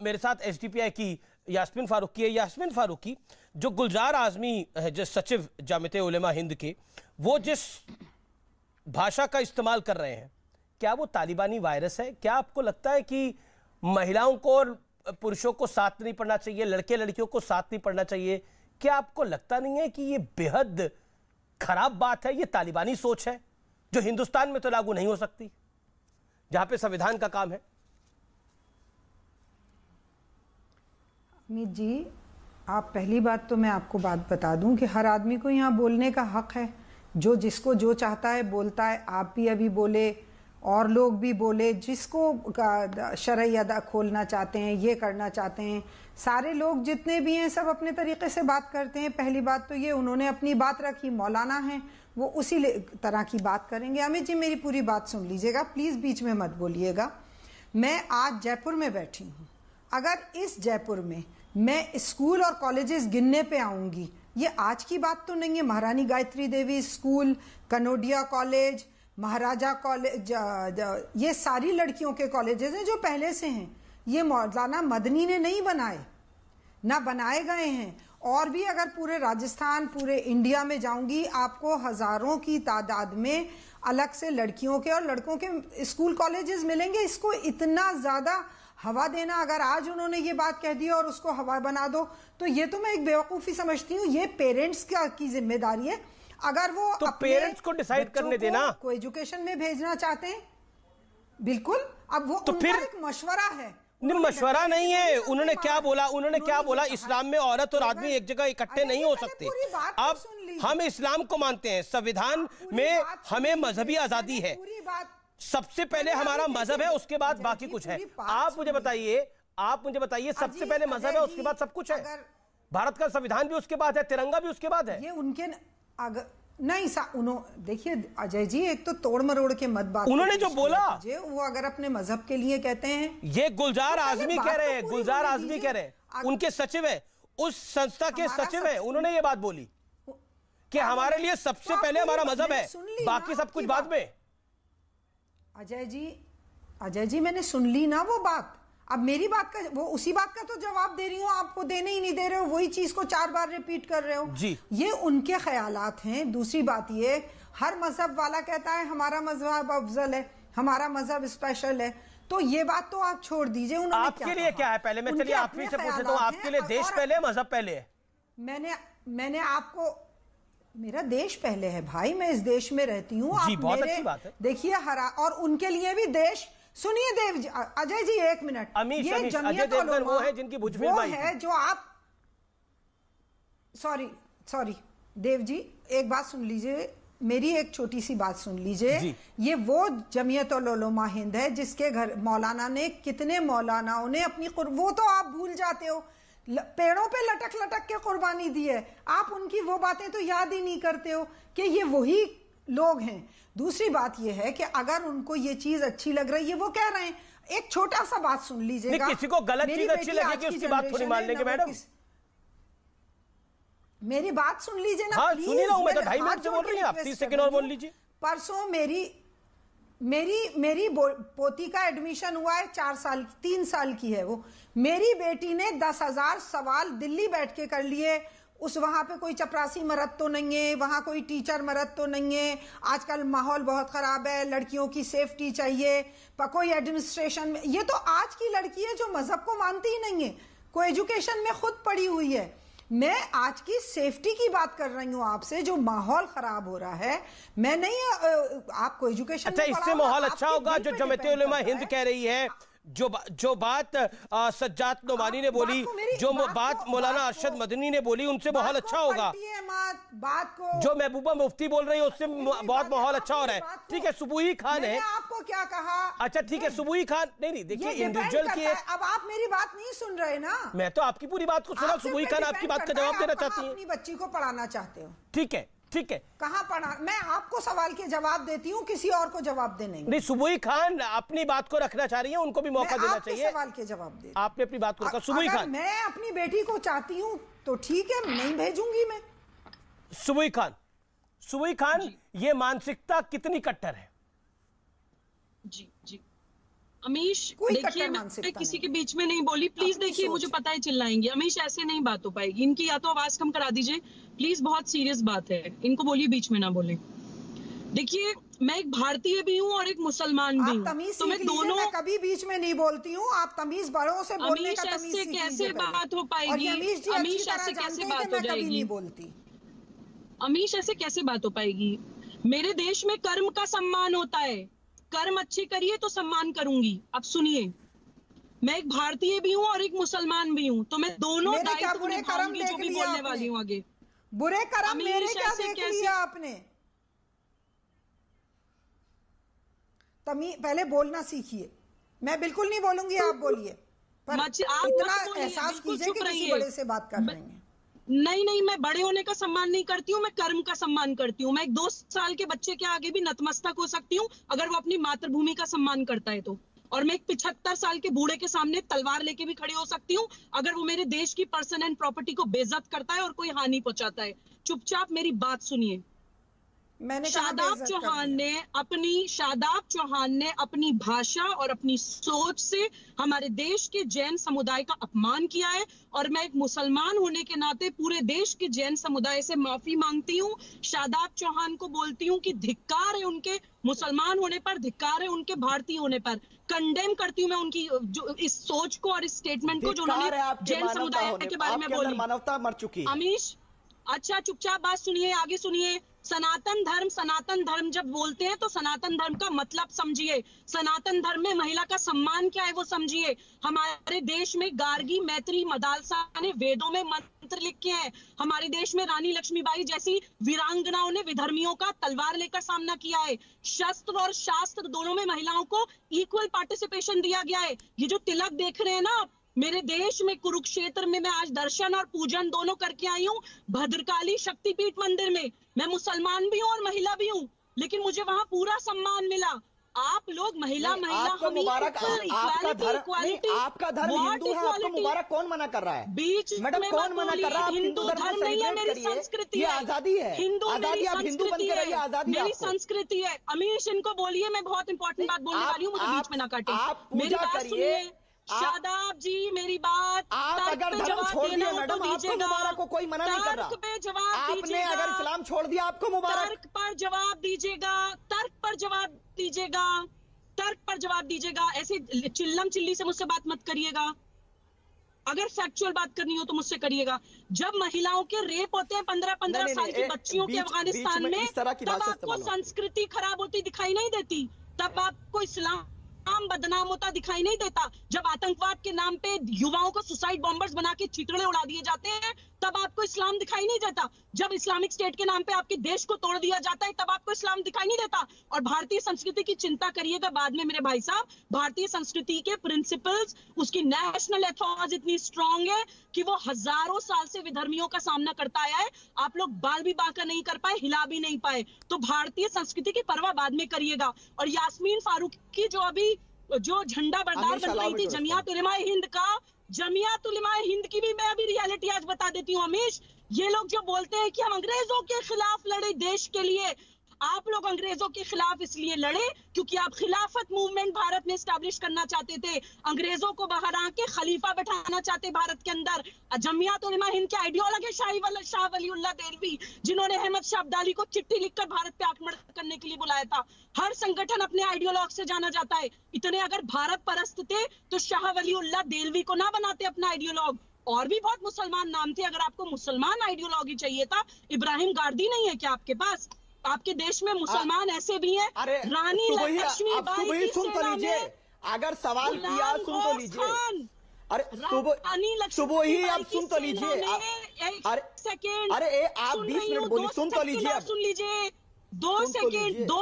Speaker 1: मेरे साथ एसडीपीआई की यास्मीन फारूकी है। यास्मीन फारूकी, जो गुलजार आजमी है, जो सचिव जामिया उलेमा हिंद के, वो जिस भाषा का इस्तेमाल कर रहे हैं, क्या वो तालिबानी वायरस है? क्या आपको लगता है कि महिलाओं को और पुरुषों को साथ नहीं पढ़ना चाहिए, लड़के लड़कियों को साथ नहीं पढ़ना चाहिए? क्या आपको लगता नहीं है कि ये बेहद खराब बात है? ये तालिबानी सोच है जो हिंदुस्तान में तो लागू नहीं हो सकती, जहां पे संविधान का काम है।
Speaker 11: अमित जी, आप पहली बात तो मैं आपको बात बता दूं कि हर आदमी को यहाँ बोलने का हक है, जो जिसको जो चाहता है बोलता है। आप भी अभी बोले और लोग भी बोले, जिसको शरई अदा खोलना चाहते हैं, ये करना चाहते हैं, सारे लोग जितने भी हैं सब अपने तरीके से बात करते हैं। पहली बात तो ये, उन्होंने अपनी बात रखी, मौलाना हैं, वो उसी तरह की बात करेंगे। अमित जी मेरी पूरी बात सुन लीजिएगा, प्लीज़ बीच में मत बोलिएगा। मैं आज जयपुर में बैठी हूँ, अगर इस जयपुर में मैं स्कूल और कॉलेजेस गिनने पे आऊँगी, ये आज की बात तो नहीं है। महारानी गायत्री देवी स्कूल, कनोडिया कॉलेज, महाराजा कॉलेज, ये सारी लड़कियों के कॉलेजेस हैं जो पहले से हैं। ये मौलाना मदनी ने नहीं बनाए, ना बनाए गए हैं। और भी अगर पूरे राजस्थान, पूरे इंडिया में जाऊंगी, आपको हजारों की तादाद में अलग से लड़कियों के और लड़कों के स्कूल कॉलेजेस मिलेंगे। इसको इतना ज़्यादा हवा देना, अगर आज उन्होंने ये बात कह दी और उसको हवा बना दो, तो ये तो मैं एक बेवकूफ़ी समझती हूँ। ये पेरेंट्स की जिम्मेदारी है। अगर वो
Speaker 1: तो पेरेंट्स को डिसाइड करने देना,
Speaker 11: को एजुकेशन में भेजना चाहते हैं, बिल्कुल। अब वो तो फिर एक मशवरा है।
Speaker 1: नहीं, मशवरा नहीं है। उन्होंने क्या बोला, उन्होंने क्या बोला, इस्लाम में औरत और आदमी एक जगह इकट्ठे नहीं हो सकते। अब हम इस्लाम को मानते हैं, संविधान में हमें मजहबी आजादी है, सबसे पहले हमारा मजहब है, उसके बाद बाकी कुछ है। आप मुझे बताइए सबसे पहले मजहब है, उसके बाद सब कुछ है। भारत का संविधान भी उसके बाद है, तिरंगा भी उसके बाद है।
Speaker 11: ये उनके अगर नहीं देखिए अजय जी, एक तो तोड़ मरोड़ के मत बात,
Speaker 1: उन्होंने जो बोला
Speaker 11: वो अगर अपने मजहब के लिए कहते हैं,
Speaker 1: ये गुलजार आजमी कह रहे हैं, गुलजार आजमी कह रहे हैं, उनके सचिव है, उस संस्था के सचिव है, उन्होंने ये बात बोली कि हमारे लिए सबसे पहले हमारा मजहब है, बाकी सब कुछ बाद में।
Speaker 11: अजय जी मैंने सुन ली ना वो बात। अब मेरी बात का, वो उसी बात का तो जवाब दे रही हूँ, आपको देने ही नहीं दे रहे हो, वही चीज को 4 बार रिपीट कर रहे हो
Speaker 1: जी।
Speaker 11: ये उनके ख्यालात हैं। दूसरी बात ये, हर मजहब वाला कहता है हमारा मजहब अफजल है, हमारा मजहब स्पेशल है, तो ये बात तो आप छोड़ दीजिए। उन्होंने
Speaker 1: आपके लिए क्या है पहले, मैं चलिए आप ही से पूछता हूँ, आपके लिए देश पहले है मजहब पहले है?
Speaker 11: मैंने आपको, मेरा देश पहले है भाई, मैं इस देश में रहती हूँ।
Speaker 1: बहुत अच्छी बात है।
Speaker 11: देखिए और उनके लिए भी देश, सुनिए देव जी, अजय जी एक मिनट,
Speaker 1: ये अजय देवगन वो है जिनकी भुजमिल
Speaker 11: वो है जो आप, सॉरी देव जी एक बात सुन लीजिए, मेरी एक छोटी सी बात सुन लीजिए। ये वो जमीयत उल उलमा हिंद है जिसके घर मौलाना ने, कितने मौलानाओं ने अपनी, वो तो आप भूल जाते हो, पेड़ों पे लटक लटक के कुर्बानी दी है। आप उनकी वो बातें तो याद ही नहीं करते हो कि ये वही लोग हैं। दूसरी बात ये है कि अगर उनको ये चीज अच्छी लग रही है, वो कह रहे हैं, एक छोटा सा बात सुन लीजिएगा।
Speaker 1: किसी को गलत चीज अच्छी लगेगी उसकी बात थोड़ी मान लेंगे मैडम।
Speaker 11: मेरी बात सुन लीजिए ना।
Speaker 1: हाँ, सुनिए ना, मैं तो 2.5 मिनट से बोल रही हूँ, आप 30 सेकंड और बोल लीजिए।
Speaker 11: परसों मेरी पोती का एडमिशन हुआ है, 3 साल की है वो। मेरी बेटी ने 10,000 सवाल दिल्ली बैठ के कर लिए। वहां पे कोई चपरासी मरद तो नहीं है, वहां कोई टीचर मरद तो नहीं है, आजकल माहौल बहुत खराब है, लड़कियों की सेफ्टी चाहिए, कोई एडमिनिस्ट्रेशन में, ये तो आज की लड़की है जो मजहब को मानती ही नहीं है, कोई एजुकेशन में खुद पड़ी हुई है। मैं आज की सेफ्टी की बात कर रही हूँ आपसे, जो माहौल खराब हो रहा है। मैं नहीं, आपको एजुकेशन,
Speaker 1: अच्छा, इससे माहौल अच्छा होगा जो जमीयत उलमा हिंद कह रही है, जो बात सज्जाद नोमानी ने बोली, जो बात मौलाना अरशद मदनी ने बोली, उनसे माहौल अच्छा होगा।
Speaker 11: बात को
Speaker 1: जो महबूबा मुफ्ती बोल रही है उससे बहुत माहौल अच्छा हो रहा है। ठीक है, सुबुही खान है,
Speaker 11: आपको क्या कहा?
Speaker 1: अच्छा ठीक है, सुबुही खान, नहीं देखिए इंडिविजुअल की,
Speaker 11: अब आप मेरी बात नहीं सुन रहे ना।
Speaker 1: मैं तो आपकी पूरी बात को सुना। सुबुही खान आपकी बात का जवाब देना चाहती है,
Speaker 11: अपनी बच्ची को पढ़ाना चाहते हो,
Speaker 1: ठीक है,
Speaker 11: कहाँ पढ़ा? मैं आपको सवाल के जवाब देती हूँ, किसी और को जवाब देने
Speaker 1: नहीं। सुबुही खान अपनी बात को रखना चाह रही है, उनको भी मौका देना चाहिए।
Speaker 11: सवाल के जवाब दे,
Speaker 1: आपने अपनी बात को रखा। सुबुही खान,
Speaker 11: मैं अपनी बेटी को चाहती हूँ तो ठीक है, नहीं भेजूंगी मैं।
Speaker 1: सुबुही खान, ये मानसिकता कितनी कट्टर है?
Speaker 12: जी अमीश, देखिए मैं किसी के बीच में नहीं बोली, प्लीज देखिए, मुझे पता है चिल्लाएंगे। अमीश, ऐसे नहीं बात हो पाएगी। इनकी या तो आवाज कम करा दीजिए प्लीज, बहुत सीरियस बात है, इनको बोलिए बीच में ना बोले। देखिए, मैं एक भारतीय भी हूँ और एक मुसलमान भी हूँ, तो मैं दोनों,
Speaker 11: मैं कभी बीच में नहीं बोलती हूँ। आप तमीज बड़ों से बोलने का तमीज सीखिए।
Speaker 12: कैसे बात हो पाएगी अमीश? ऐसे कैसे बात हो जाएगी? अमीश, ऐसे कैसे बात हो पाएगी? मेरे देश में कर्म का सम्मान होता है, कर्म अच्छे करिए तो सम्मान करूंगी। अब सुनिए, मैं एक भारतीय भी हूँ और एक मुसलमान भी हूँ, तो मैं दोनों दायित्व निभाऊंगी जो भी बोलने वाली हूँ आगे।
Speaker 11: बुरे कर्म मेरे क्या देख लिया आपने? पहले बोलना सीखिए। मैं बिल्कुल नहीं बोलूंगी, आप बोलिए, पर इतना एहसास कीजिए कि किसी बड़े से बात कर रही हैं।
Speaker 12: नहीं, मैं बड़े होने का सम्मान नहीं करती हूँ, मैं कर्म का सम्मान करती हूँ। मैं एक 2 साल के बच्चे के आगे भी नतमस्तक हो सकती हूँ अगर वो अपनी मातृभूमि का सम्मान करता है तो। और मैं एक 75 साल के बूढ़े के सामने तलवार लेके भी खड़ी हो सकती हूँ अगर वो मेरे देश की पर्सन एंड प्रॉपर्टी को बेइज्जत करता है और कोई हानि पहुंचाता है। चुपचाप मेरी बात सुनिए। शादाब चौहान ने अपनी भाषा और अपनी सोच से हमारे देश के जैन समुदाय का अपमान किया है, और मैं एक मुसलमान होने के नाते पूरे देश के जैन समुदाय से माफी मांगती हूँ। शादाब चौहान को बोलती हूँ कि धिक्कार है उनके मुसलमान होने पर, धिक्कार है उनके भारतीय होने पर। कंडेम करती हूँ मैं उनकी जो इस सोच को और इस स्टेटमेंट को जो उन्होंने जैन समुदाय के बारे में बोली।
Speaker 9: मानवता मर चुकी है।
Speaker 12: अमीश, अच्छा चुपचाप बात सुनिए, आगे सुनिए। सनातन धर्म जब बोलते हैं तो सनातन धर्म का मतलब समझिए। सनातन धर्म में महिला का सम्मान क्या है वो समझिए। हमारे देश में गार्गी, मैत्री, मदालसा ने वेदों में मंत्र लिखे हैं। हमारे देश में रानी लक्ष्मीबाई जैसी वीरांगनाओं ने विधर्मियों का तलवार लेकर सामना किया है। शस्त्र और शास्त्र दोनों में महिलाओं को इक्वल पार्टिसिपेशन दिया गया है। ये जो तिलक देख रहे हैं ना, मेरे देश में कुरुक्षेत्र में मैं आज दर्शन और पूजन दोनों करके आई हूँ। भद्रकाली शक्तिपीठ मंदिर में मैं मुसलमान भी हूँ और महिला भी हूँ, लेकिन मुझे वहाँ पूरा सम्मान मिला। आप लोग महिला
Speaker 9: आपका मुबारक, आपका धर्म हिंदू है, आपको मुबारक कौन मना कर रहा है?
Speaker 12: बीच
Speaker 9: मैडम कौन मना कर रहा है? हिंदू धर्म नहीं है, मेरी संस्कृति है, आजादी है, आजादी। आप हिंदू बन के रहिए, आजादी
Speaker 12: मेरी संस्कृति है। अमीश, इनको बोलिए, मैं बहुत इंपॉर्टेंट बात बोलने वाली हूँ, मुझे बीच में ना काटे। मेरी बात सुनिए शादाब जी, मेरी बात।
Speaker 9: आप अगर धर्म छोड़ दिए मैडम, आपको मुबारक को कोई मना नहीं कर रहा। आपने अगर इस्लाम छोड़ दिया, आपको मुबारक।
Speaker 12: तर्क पर जवाब दीजिएगा, तर्क पर जवाब दीजिएगा, तर्क पर जवाब दीजिएगा। ऐसे चिल्लम चिल्ली से मुझसे बात मत करिएगा। अगर फैक्चुअल बात करनी हो तो मुझसे करिएगा। जब महिलाओं के रेप होते हैं 15-15 साल की बच्चियों के अफगानिस्तान में, तब आपको संस्कृति खराब होती दिखाई नहीं देती, तब आपको इस्लाम बदनाम होता दिखाई नहीं देता। जब आतंकवाद के नाम पे युवाओं को सुसाइड बॉम्बर्स बना के चितड़े उड़ा दिए जाते हैं, तब आपको इस्लाम दिखाई नहीं देता। जब इस्लामिक स्टेट के नाम पे आपके देश को तोड़ दिया जाता है, तब आपको इस्लाम दिखाई नहीं देता। और भारतीय संस्कृति की चिंता करिएगा बाद में मेरे भाई साहब। भारतीय संस्कृति के प्रिंसिपल्स, उसकी नेशनल एथॉस इतनी स्ट्रांग है कि वो हजारों साल से विधर्मियों का सामना करता आया है। आप लोग बाल भी बांका नहीं कर पाए, हिला भी नहीं पाए, तो भारतीय संस्कृति की परवाह बाद में करिएगा। और यास्मीन फारूकी जो झंडा बरदार बन रही थी जमियात उलेमाए हिंद का, जमियात उलेमाए हिंद की भी मैं अभी रियलिटी आज बता देती हूँ अमीश। ये लोग जो बोलते हैं कि हम अंग्रेजों के खिलाफ लड़े देश के लिए, आप लोग अंग्रेजों के खिलाफ इसलिए लड़े क्योंकि आप खिलाफत मूवमेंट भारत में एस्टैब्लिश करना चाहते थे, अंग्रेजों को बाहर आके खलीफा बैठाना चाहते भारत के अंदर। जमियात उलेमा हिंद के आइडियोलॉग है शाह वलीउल्लाह देलवी, जिन्होंने अहमद शाह अब्दाली को चिट्ठी लिखकर भारत पे आक्रमण करने के लिए बुलाया था। हर संगठन अपने आइडियोलॉग से जाना जाता है। इतने अगर भारत परस्त थे तो शाह वलीउल्लाह देलवी को ना बनाते अपना आइडियोलॉग। और भी बहुत मुसलमान नाम थे। अगर आपको मुसलमान आइडियोलॉजी चाहिए था, इब्राहिम गार्दी नहीं है क्या आपके पास? आपके देश में मुसलमान ऐसे भी हैं। रानी लक्ष्मीबाई की सेना में,
Speaker 9: अगर सवाल किया सुन तो लीजिए। अरे सुबह ही आप सुन तो लीजिए। अरे आप 20 मिनट बोली, सुन तो लीजिए।
Speaker 12: सुन लीजिए 2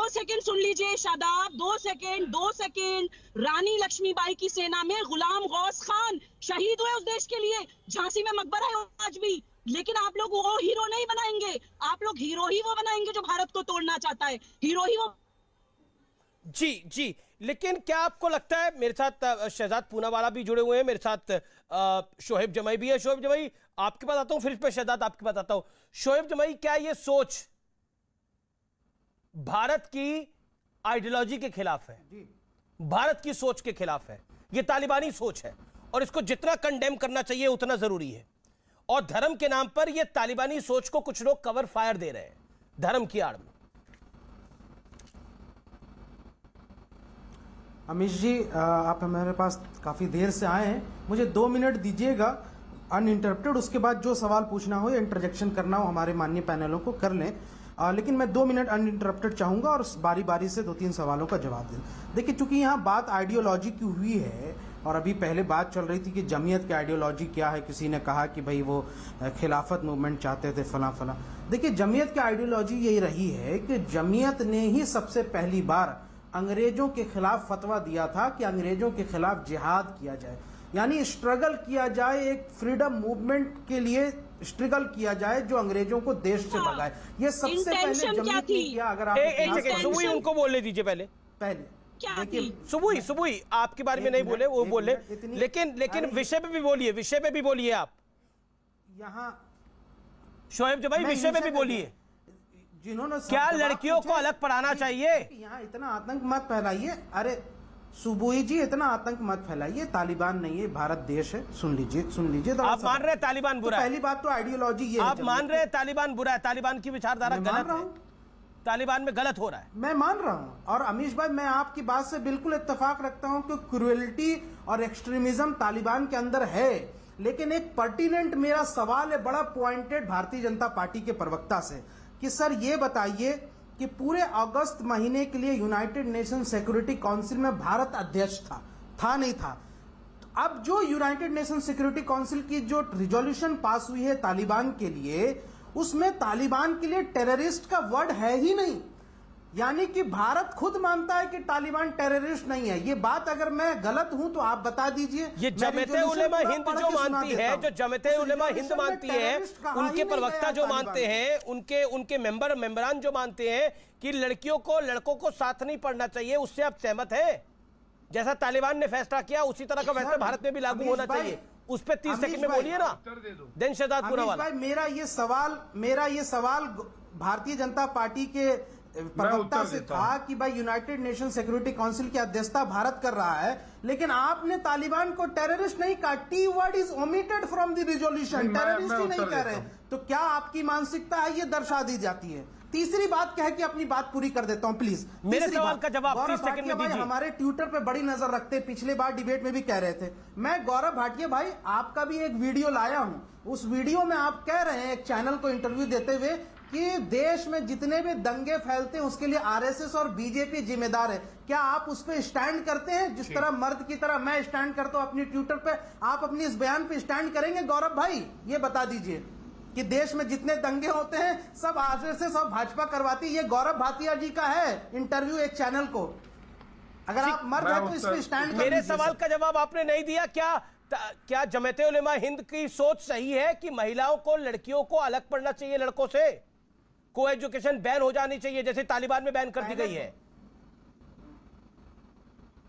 Speaker 12: सेकेंड सुन लीजिए शादाब, 2 सेकेंड। रानी लक्ष्मीबाई की सेना में गुलाम गौस खान शहीद हुए उस देश के लिए। झांसी में मकबरा है आज भी, लेकिन आप लोग वो हीरो नहीं बनाएंगे। आप लोग हीरो ही वो बनाएंगे जो भारत को तोड़ना चाहता है, हीरो ही वो।
Speaker 1: जी, लेकिन क्या आपको लगता है, मेरे साथ शहजाद पूनावाला भी जुड़े हुए हैं, मेरे साथ शोएब जमाई भी है। शोएब जमाई आपके पास आता हूं, फिर इस पे शहजाद आपके पास आता हूं। शोएब जमाई, क्या ये सोच भारत की आइडियोलॉजी के खिलाफ है, भारत की सोच के खिलाफ है? ये तालिबानी सोच है और इसको जितना कंडेम करना चाहिए उतना जरूरी है। और धर्म के नाम पर यह तालिबानी सोच को कुछ लोग कवर फायर दे रहे हैं धर्म की आड़ में।
Speaker 13: अमीश जी, आप हमारे पास काफ़ी देर से आए हैं, मुझे 2 मिनट दीजिएगा अनइंटरप्टेड। उसके बाद जो सवाल पूछना हो या इंटरजेक्शन करना हो हमारे माननीय पैनलों को कर लें। लेकिन मैं 2 मिनट अनइंटरप्टेड चाहूँगा और बारी बारी से 2-3 सवालों का जवाब दें। देखिए, चूंकि यहाँ बात आइडियोलॉजी की हुई है और अभी पहले बात चल रही थी कि जमीयत की आइडियोलॉजी क्या है, किसी ने कहा कि भाई वो खिलाफत मूवमेंट चाहते थे फला फला। देखिए जमीयत की आइडियोलॉजी यही रही है कि जमीयत ने ही सबसे पहली बार अंग्रेजों के खिलाफ फतवा दिया था कि अंग्रेजों के खिलाफ जिहाद किया जाए, यानी स्ट्रगल किया जाए, एक फ्रीडम मूवमेंट के लिए स्ट्रगल किया जाए जो अंग्रेजों को देश से भगाए। ये सबसे पहले जमीयत ने किया। अगर आप
Speaker 1: एक सेकंड सुबुई उनको बोलने दीजिए पहले
Speaker 13: देखिए
Speaker 1: सुबुई आपके बारे में नहीं बोले, वो बोले, लेकिन विषय पे भी बोलिए, विषय पे भी बोलिए आप।
Speaker 13: यहाँ
Speaker 1: शोएब जो भाई विषय पे भी बोलिए,
Speaker 13: जिन्होंने
Speaker 1: क्या लड़कियों को अलग पढ़ाना चाहिए?
Speaker 13: यहाँ इतना आतंक मत फैलाइए। अरे सुबुई जी इतना आतंक मत फैलाइए, तालिबान नहीं है, भारत देश है। सुन लीजिए तो
Speaker 1: आप मान रहे हैं तालिबान बुरा है?
Speaker 13: पहली बात तो आइडियोलॉजी ये
Speaker 1: आप मान रहे हैं तालिबान बुरा है, तालिबान की विचारधारा गलत है, तालिबान में गलत हो रहा है,
Speaker 13: मैं मान रहा हूं। और अमीश भाई मैं आपकी बात से बिल्कुल इत्तेफाक रखता हूं कि क्रूएल्टी और एक्सट्रीमिज्म तालिबान के अंदर है, लेकिन एक पर्टिनेंट मेरा सवाल है बड़ा पॉइंटेड भारतीय जनता पार्टी के प्रवक्ता से कि सर ये बताइए कि पूरे अगस्त महीने के लिए यूनाइटेड नेशन सिक्योरिटी काउंसिल में भारत अध्यक्ष था नहीं था। अब जो यूनाइटेड नेशन सिक्योरिटी काउंसिल की जो रिजोल्यूशन पास हुई है तालिबान के लिए, उसमें तालिबान के लिए टेररिस्ट का वर्ड है ही नहीं, यानी कि भारत खुद मानता है कि तालिबान टेररिस्ट नहीं है। ये बात अगर मैं गलत हूं तो आप बता दीजिए।
Speaker 1: ये जमाते उलेमा हिंद जो मानती है, जो जमाते उलेमा हिंद मानती है, उनके प्रवक्ता जो मानते हैं, उनके मेंबरान जो मानते हैं कि लड़कियों को लड़कों को साथ नहीं पढ़ना चाहिए, उससे आप सहमत हैं? जैसा तालिबान ने फैसला किया उसी तरह का फैसला भारत में भी लागू होना चाहिए, उस पर 30 सेकंड में बोलिए ना। दिन शहजाद पुरावाला,
Speaker 13: मेरा ये सवाल भारतीय जनता पार्टी के प्रवक्ता से था कि भाई यूनाइटेड नेशन सिक्योरिटी काउंसिल की अध्यक्षता भारत कर रहा है, लेकिन आपने तालिबान को टेररिस्ट नहीं कहा। T word is omitted from the resolution, terrorist ही नहीं कह रहे। तो क्या आपकी मानसिकता है ये दर्शा दी जाती है। तीसरी बात क्या है कि अपनी बात पूरी कर देता हूं प्लीज।
Speaker 1: मेरे सवाल का जवाब 30 सेकंड में दीजिए।
Speaker 13: हमारे ट्विटर पे बड़ी नजर रखते हैं, पिछले बार डिबेट में भी कह रहे थे। मैं गौरव भाटिया भाई आपका भी एक वीडियो लाया हूं, उस वीडियो में आप कह रहे हैं एक चैनल को इंटरव्यू देते हुए कि देश में जितने भी दंगे फैलते हैं उसके लिए आरएसएस और बीजेपी जिम्मेदार है। क्या आप उस पर स्टैंड करते हैं जिस तरह मर्द की तरह मैं स्टैंड करता हूं अपनी ट्विटर पे? आप अपनी इस बयान पे स्टैंड करेंगे गौरव भाई? ये बता दीजिए कि देश में जितने दंगे होते हैं सब आरएसएस और भाजपा करवाती है। ये गौरव भाटिया जी का है इंटरव्यू एक चैनल को। अगर आप मर्द है तो इस पे स्टैंड कर।
Speaker 1: मेरे सवाल का जवाब आपने नहीं दिया। क्या जमाते उलेमा हिंद की सोच सही है कि महिलाओं को लड़कियों को अलग पढ़ना चाहिए लड़कों से, को एजुकेशन बैन हो जानी चाहिए जैसे तालिबान में बैन कर दी गई है?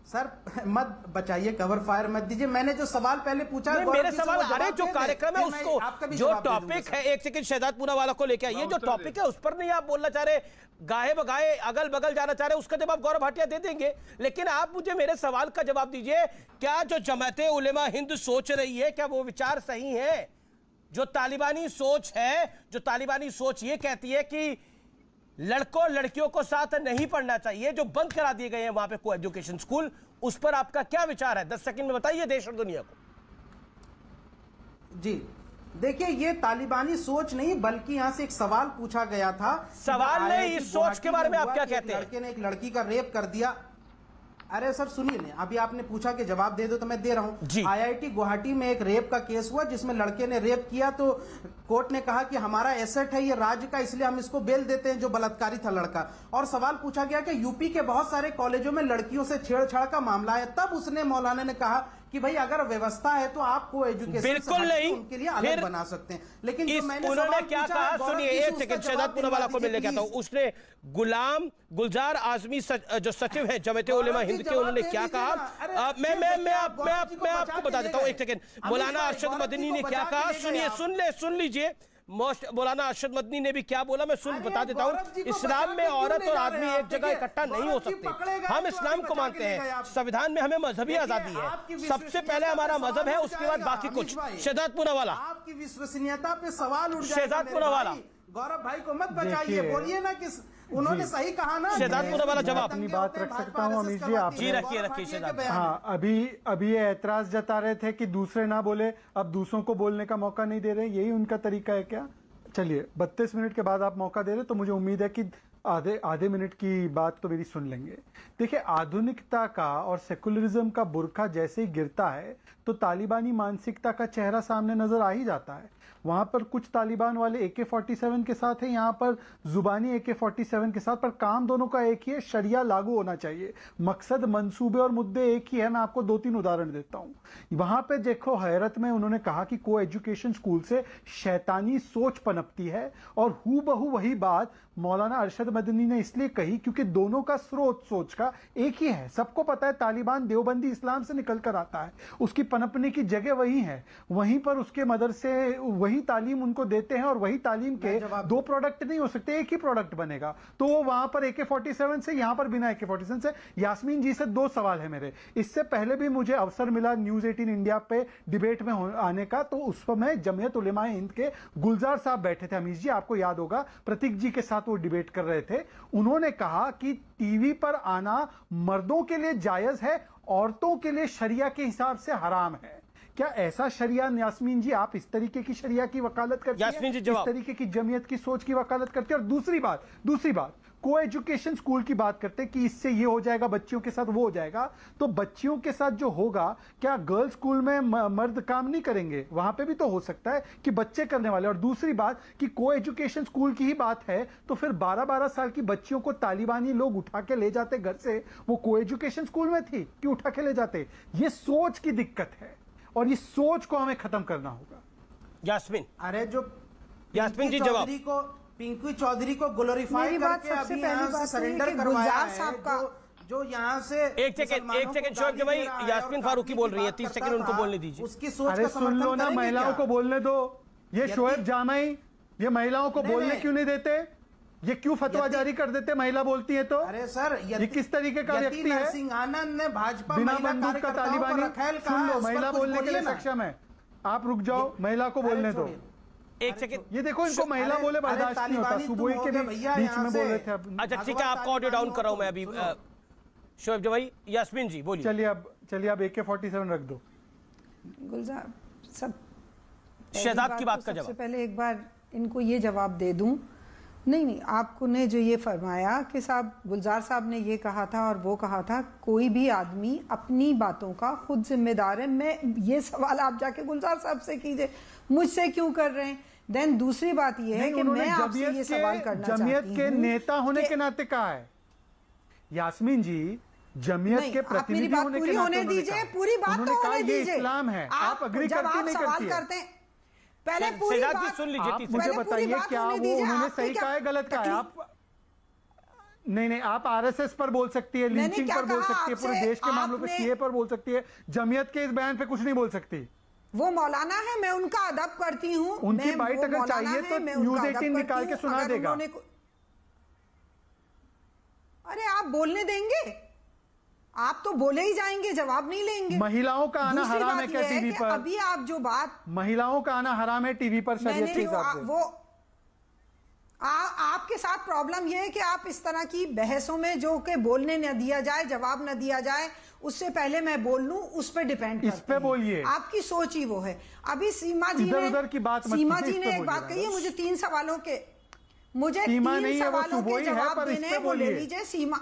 Speaker 13: सर मत बचाइए, कवर फायर मत दीजिए। मैंने जो सवाल पहले पूछा
Speaker 1: मेरे सवाल, अरे जो कार्यक्रम है उसको, जो टॉपिक है, एक सेकंड शहजाद पुरावाला को लेकर आइए, जो टॉपिक है उस पर नहीं आप बोलना चाह रहे, गाहे बगाए अगल बगल जाना चाह रहे, उसका जवाब गौरव भाटिया दे देंगे। लेकिन आप मुझे मेरे सवाल का जवाब दीजिए, क्या जो जमाते उलेमा हिंद सोच रही है क्या वो विचार सही है? जो तालिबानी सोच है, जो तालिबानी सोच ये कहती है कि लड़कों लड़कियों को साथ नहीं पढ़ना चाहिए, जो बंद करा दिए गए हैं वहां पे को एजुकेशन स्कूल, उस पर आपका क्या विचार है? 10 सेकंड में बताइए देश और दुनिया को।
Speaker 13: जी देखिए, ये तालिबानी सोच नहीं बल्कि यहां से एक सवाल पूछा गया था।
Speaker 1: सवाल नहीं, इस सोच के बारे में आप क्या कहते हैं?
Speaker 13: लड़के ने एक लड़की का रेप कर दिया। अरे सर सुनिए ना, अभी आपने पूछा कि जवाब दे दो तो मैं दे रहा हूं। आईआईटी गुवाहाटी में एक रेप का केस हुआ जिसमें लड़के ने रेप किया, तो कोर्ट ने कहा कि हमारा एसेट है ये राज्य का, इसलिए हम इसको बेल देते हैं, जो बलात्कारी था लड़का। और सवाल पूछा गया कि यूपी के बहुत सारे कॉलेजों में लड़कियों से छेड़छाड़ का मामला है, तब उसने मौलाना ने कहा कि भाई अगर व्यवस्था है तो आपको एजुकेशन
Speaker 1: बिल्कुल नहीं
Speaker 13: उनके लिए अलग बना सकते हैं। लेकिन
Speaker 1: उन्होंने क्या कहा, सुनिए एक सेकंड, शहजाद पुरावाला को मिलने कहता हूं। उसने गुलजार आजमी जो सचिव है जमाते उलेमा हिंद के, उन्होंने क्या कहा? मैं आपको बता देता हूं, एक सेकंड। मौलाना अरशद मदनी ने क्या कहा सुनिए, सुन लीजिए। मौलाना अरशद मदनी ने भी क्या बोला मैं बता देता हूं। इस्लाम में औरत और आदमी एक जगह इकट्ठा नहीं हो सकते। हम इस्लाम को मानते हैं, संविधान में हमें मजहबी आजादी है, सबसे पहले हमारा मजहब है, उसके बाद बाकी कुछ। शहजाद पुरावाला,
Speaker 13: आपकी विश्वसनीयता पे सवाल उठ जाएगा।
Speaker 1: शहजाद पुरावाला,
Speaker 13: गौरव भाई को मत बचाइए, बोलिए ना कि उन्होंने सही कहा ना।
Speaker 1: शहजाद पुरावाला जवाब।
Speaker 14: अपनी बात रख सकता हूँ अमीश जी? आप
Speaker 1: जी रखिए शहजाद।
Speaker 14: हाँ, अभी ये ऐतराज जता रहे थे कि दूसरे ना बोले, अब दूसरों को बोलने का मौका नहीं दे रहे, यही उनका तरीका है क्या? चलिए 32 मिनट के बाद आप मौका दे रहे, तो मुझे उम्मीद है कि आधे मिनट की बात तो मेरी सुन लेंगे। देखिए, आधुनिकता का और सेकुलरिज्म का बुर्का जैसे ही गिरता है तो तालिबानी मानसिकता का चेहरा सामने नजर आ ही जाता है। वहां पर कुछ तालिबान वाले AK-47 के साथ हैं, यहाँ पर जुबानी AK-47 के साथ, पर काम दोनों का एक ही है, शरिया लागू होना चाहिए। मकसद, मंसूबे और मुद्दे एक ही है। मैं आपको 2-3 उदाहरण देता हूं। वहां पे देखो, हैरत में उन्होंने कहा कि को एजुकेशन स्कूल से शैतानी सोच पनपती है, और हूबहू वही बात मौलाना अरशद मदनी ने इसलिए कही क्योंकि दोनों का स्रोत सोच का एक ही है। सबको पता है तालिबान देवबंदी इस्लाम से निकल कर आता है, उसकी पनपने की जगह वही है, वहीं पर उसके मदरसे वही तालीम उनको देते हैं, और वही तालीम के 2 प्रोडक्ट नहीं हो सकते, एक ही प्रोडक्ट बनेगा। तो वो वहां पर AK-47 से, यहां पर बिना AK-47 से। यास्मीन जी से 2 सवाल है मेरे। इससे पहले भी मुझे अवसर मिला न्यूज 18 इंडिया पे डिबेट में आने का, तो उस समय जमीयत उलेमाए हिंद के गुलजार साहब बैठे थे, अमीश जी आपको याद होगा, प्रतीक जी के साथ वो डिबेट कर रहे थे। उन्होंने कहा कि टीवी पर आना मर्दों के लिए जायज है, औरतों के लिए शरिया के हिसाब से हराम है। क्या ऐसा शरिया, यास्मीन जी, आप इस तरीके की शरिया की वकालत करती हैं? इस तरीके की जमीयत की सोच की वकालत करते हैं? और दूसरी बात को एजुकेशन स्कूल की बात करते हैं कि इससे ये हो जाएगा, बच्चियों के साथ वो हो जाएगा। तो बच्चियों के साथ जो होगा, क्या गर्ल्स स्कूल में मर्द काम नहीं करेंगे? वहां पे भी तो हो सकता है कि बच्चे करने वाले। और दूसरी बात कि को एजुकेशन स्कूल की ही बात है, तो फिर 12-12 साल की बच्चियों को तालिबानी लोग उठा के ले जाते घर से, वो को एजुकेशन स्कूल में थी कि उठा के ले जाते? ये सोच की दिक्कत है, और इस सोच को हमें खत्म करना होगा।
Speaker 1: यास्मीन,
Speaker 13: अरे जो
Speaker 1: यास्मीन जी जवाब।
Speaker 13: पिंकी चौधरी को ग्लोरीफाई करके अभी यहाँ से सरेंडर करवाया है, जो यहाँ से
Speaker 1: एक सेकंड शोएब भाई, यास्मीन फारूकी बोल रही है, 30 सेकंड उनको बोलने दीजिए।
Speaker 13: उसकी सोच
Speaker 14: अरे सुन लो ना, महिलाओं को बोलने दो। ये शोएब जामाई, ये महिलाओं को बोलने क्यों नहीं देते? ये क्यों फतवा जारी कर देते महिला बोलती है तो?
Speaker 13: अरे सर,
Speaker 14: ये किस तरीके का व्यक्ति है?
Speaker 13: सिंह आनंद ने भाजपा
Speaker 14: बिना बंदूक का तालिबानी। सुन लो, महिला बोलने के लिए सक्षम है। आप रुक जाओ, महिला को बोलने दो।
Speaker 1: एक सेकंड,
Speaker 14: ये देखो, इनको महिला बोले बर्दाश्त नहीं होता। सुबह के भी बीच में बोल रहे थे।
Speaker 1: अच्छा ठीक है, आपका ऑडियो डाउन कर रहा हूं मैं अभी। शोएब भाई, यास्मीन जी बोलिए।
Speaker 14: चलिए अब AK-47 रख दो।
Speaker 11: गुलजार सब,
Speaker 1: शहजाद की बात का जवाब।
Speaker 11: सबसे पहले एक बार इनको ये जवाब दे दूं। नहीं, आपको ने जो ये फरमाया कि साहब, गुलजार साहब ने ये कहा था और वो कहा था, कोई भी आदमी अपनी बातों का खुद जिम्मेदार है। मैं ये सवाल आप जाके गुलजार साहब से कीजिए, मुझसे क्यों कर रहे हैं? देन दूसरी बात ये है कि मैं आपसे ये सवाल करना चाहती हूं,
Speaker 14: जमीयत के नेता होने के नाते कहा है यास्मीन जी, जमीयत के प्रतिनिधि होने के नाते
Speaker 11: दीजिए, पूरी बात तो होने दीजिए।
Speaker 14: इस्लाम है, आप अग्री करती नहीं करती है?
Speaker 11: पहले पूरी बात
Speaker 1: सुन लीजिए।
Speaker 14: आप मुझे बताइए, क्या वो उन्होंने सही कहा है, गलत कहा है? आप नहीं, आप RSS पर बोल सकती है, लिंचिंग पर बोल सकती है, पूरे देश के मामलों पे CA पर बोल सकती है, जमीयत के इस बयान पे कुछ नहीं बोल सकती।
Speaker 11: वो मौलाना है, मैं उनका अदब करती हूँ।
Speaker 14: उनकी बाइट अगर चाहिए तो न्यूज 18 निकाल के सुना देगा।
Speaker 11: अरे आप बोलने देंगे? आप तो बोले ही जाएंगे, जवाब नहीं लेंगे।
Speaker 14: महिलाओं का आना हराम है क्या टीवी पर?
Speaker 11: अभी आप जो बात,
Speaker 14: महिलाओं का आना हराम है टीवी पर शरीयत के हिसाब से?
Speaker 11: वो आपके साथ प्रॉब्लम यह है कि आप इस तरह की बहसों में जो कि बोलने न दिया जाए, जवाब न दिया जाए, उससे पहले मैं बोल लूं, उस पे डिपेंड करती है।
Speaker 14: इस पे बोलिए,
Speaker 11: आपकी सोच ही वो है। अभी सीमा जी ने एक बात कही है, मुझे 3 सवालों के जवाब देने हैं, वो ले लीजिए। सीमा,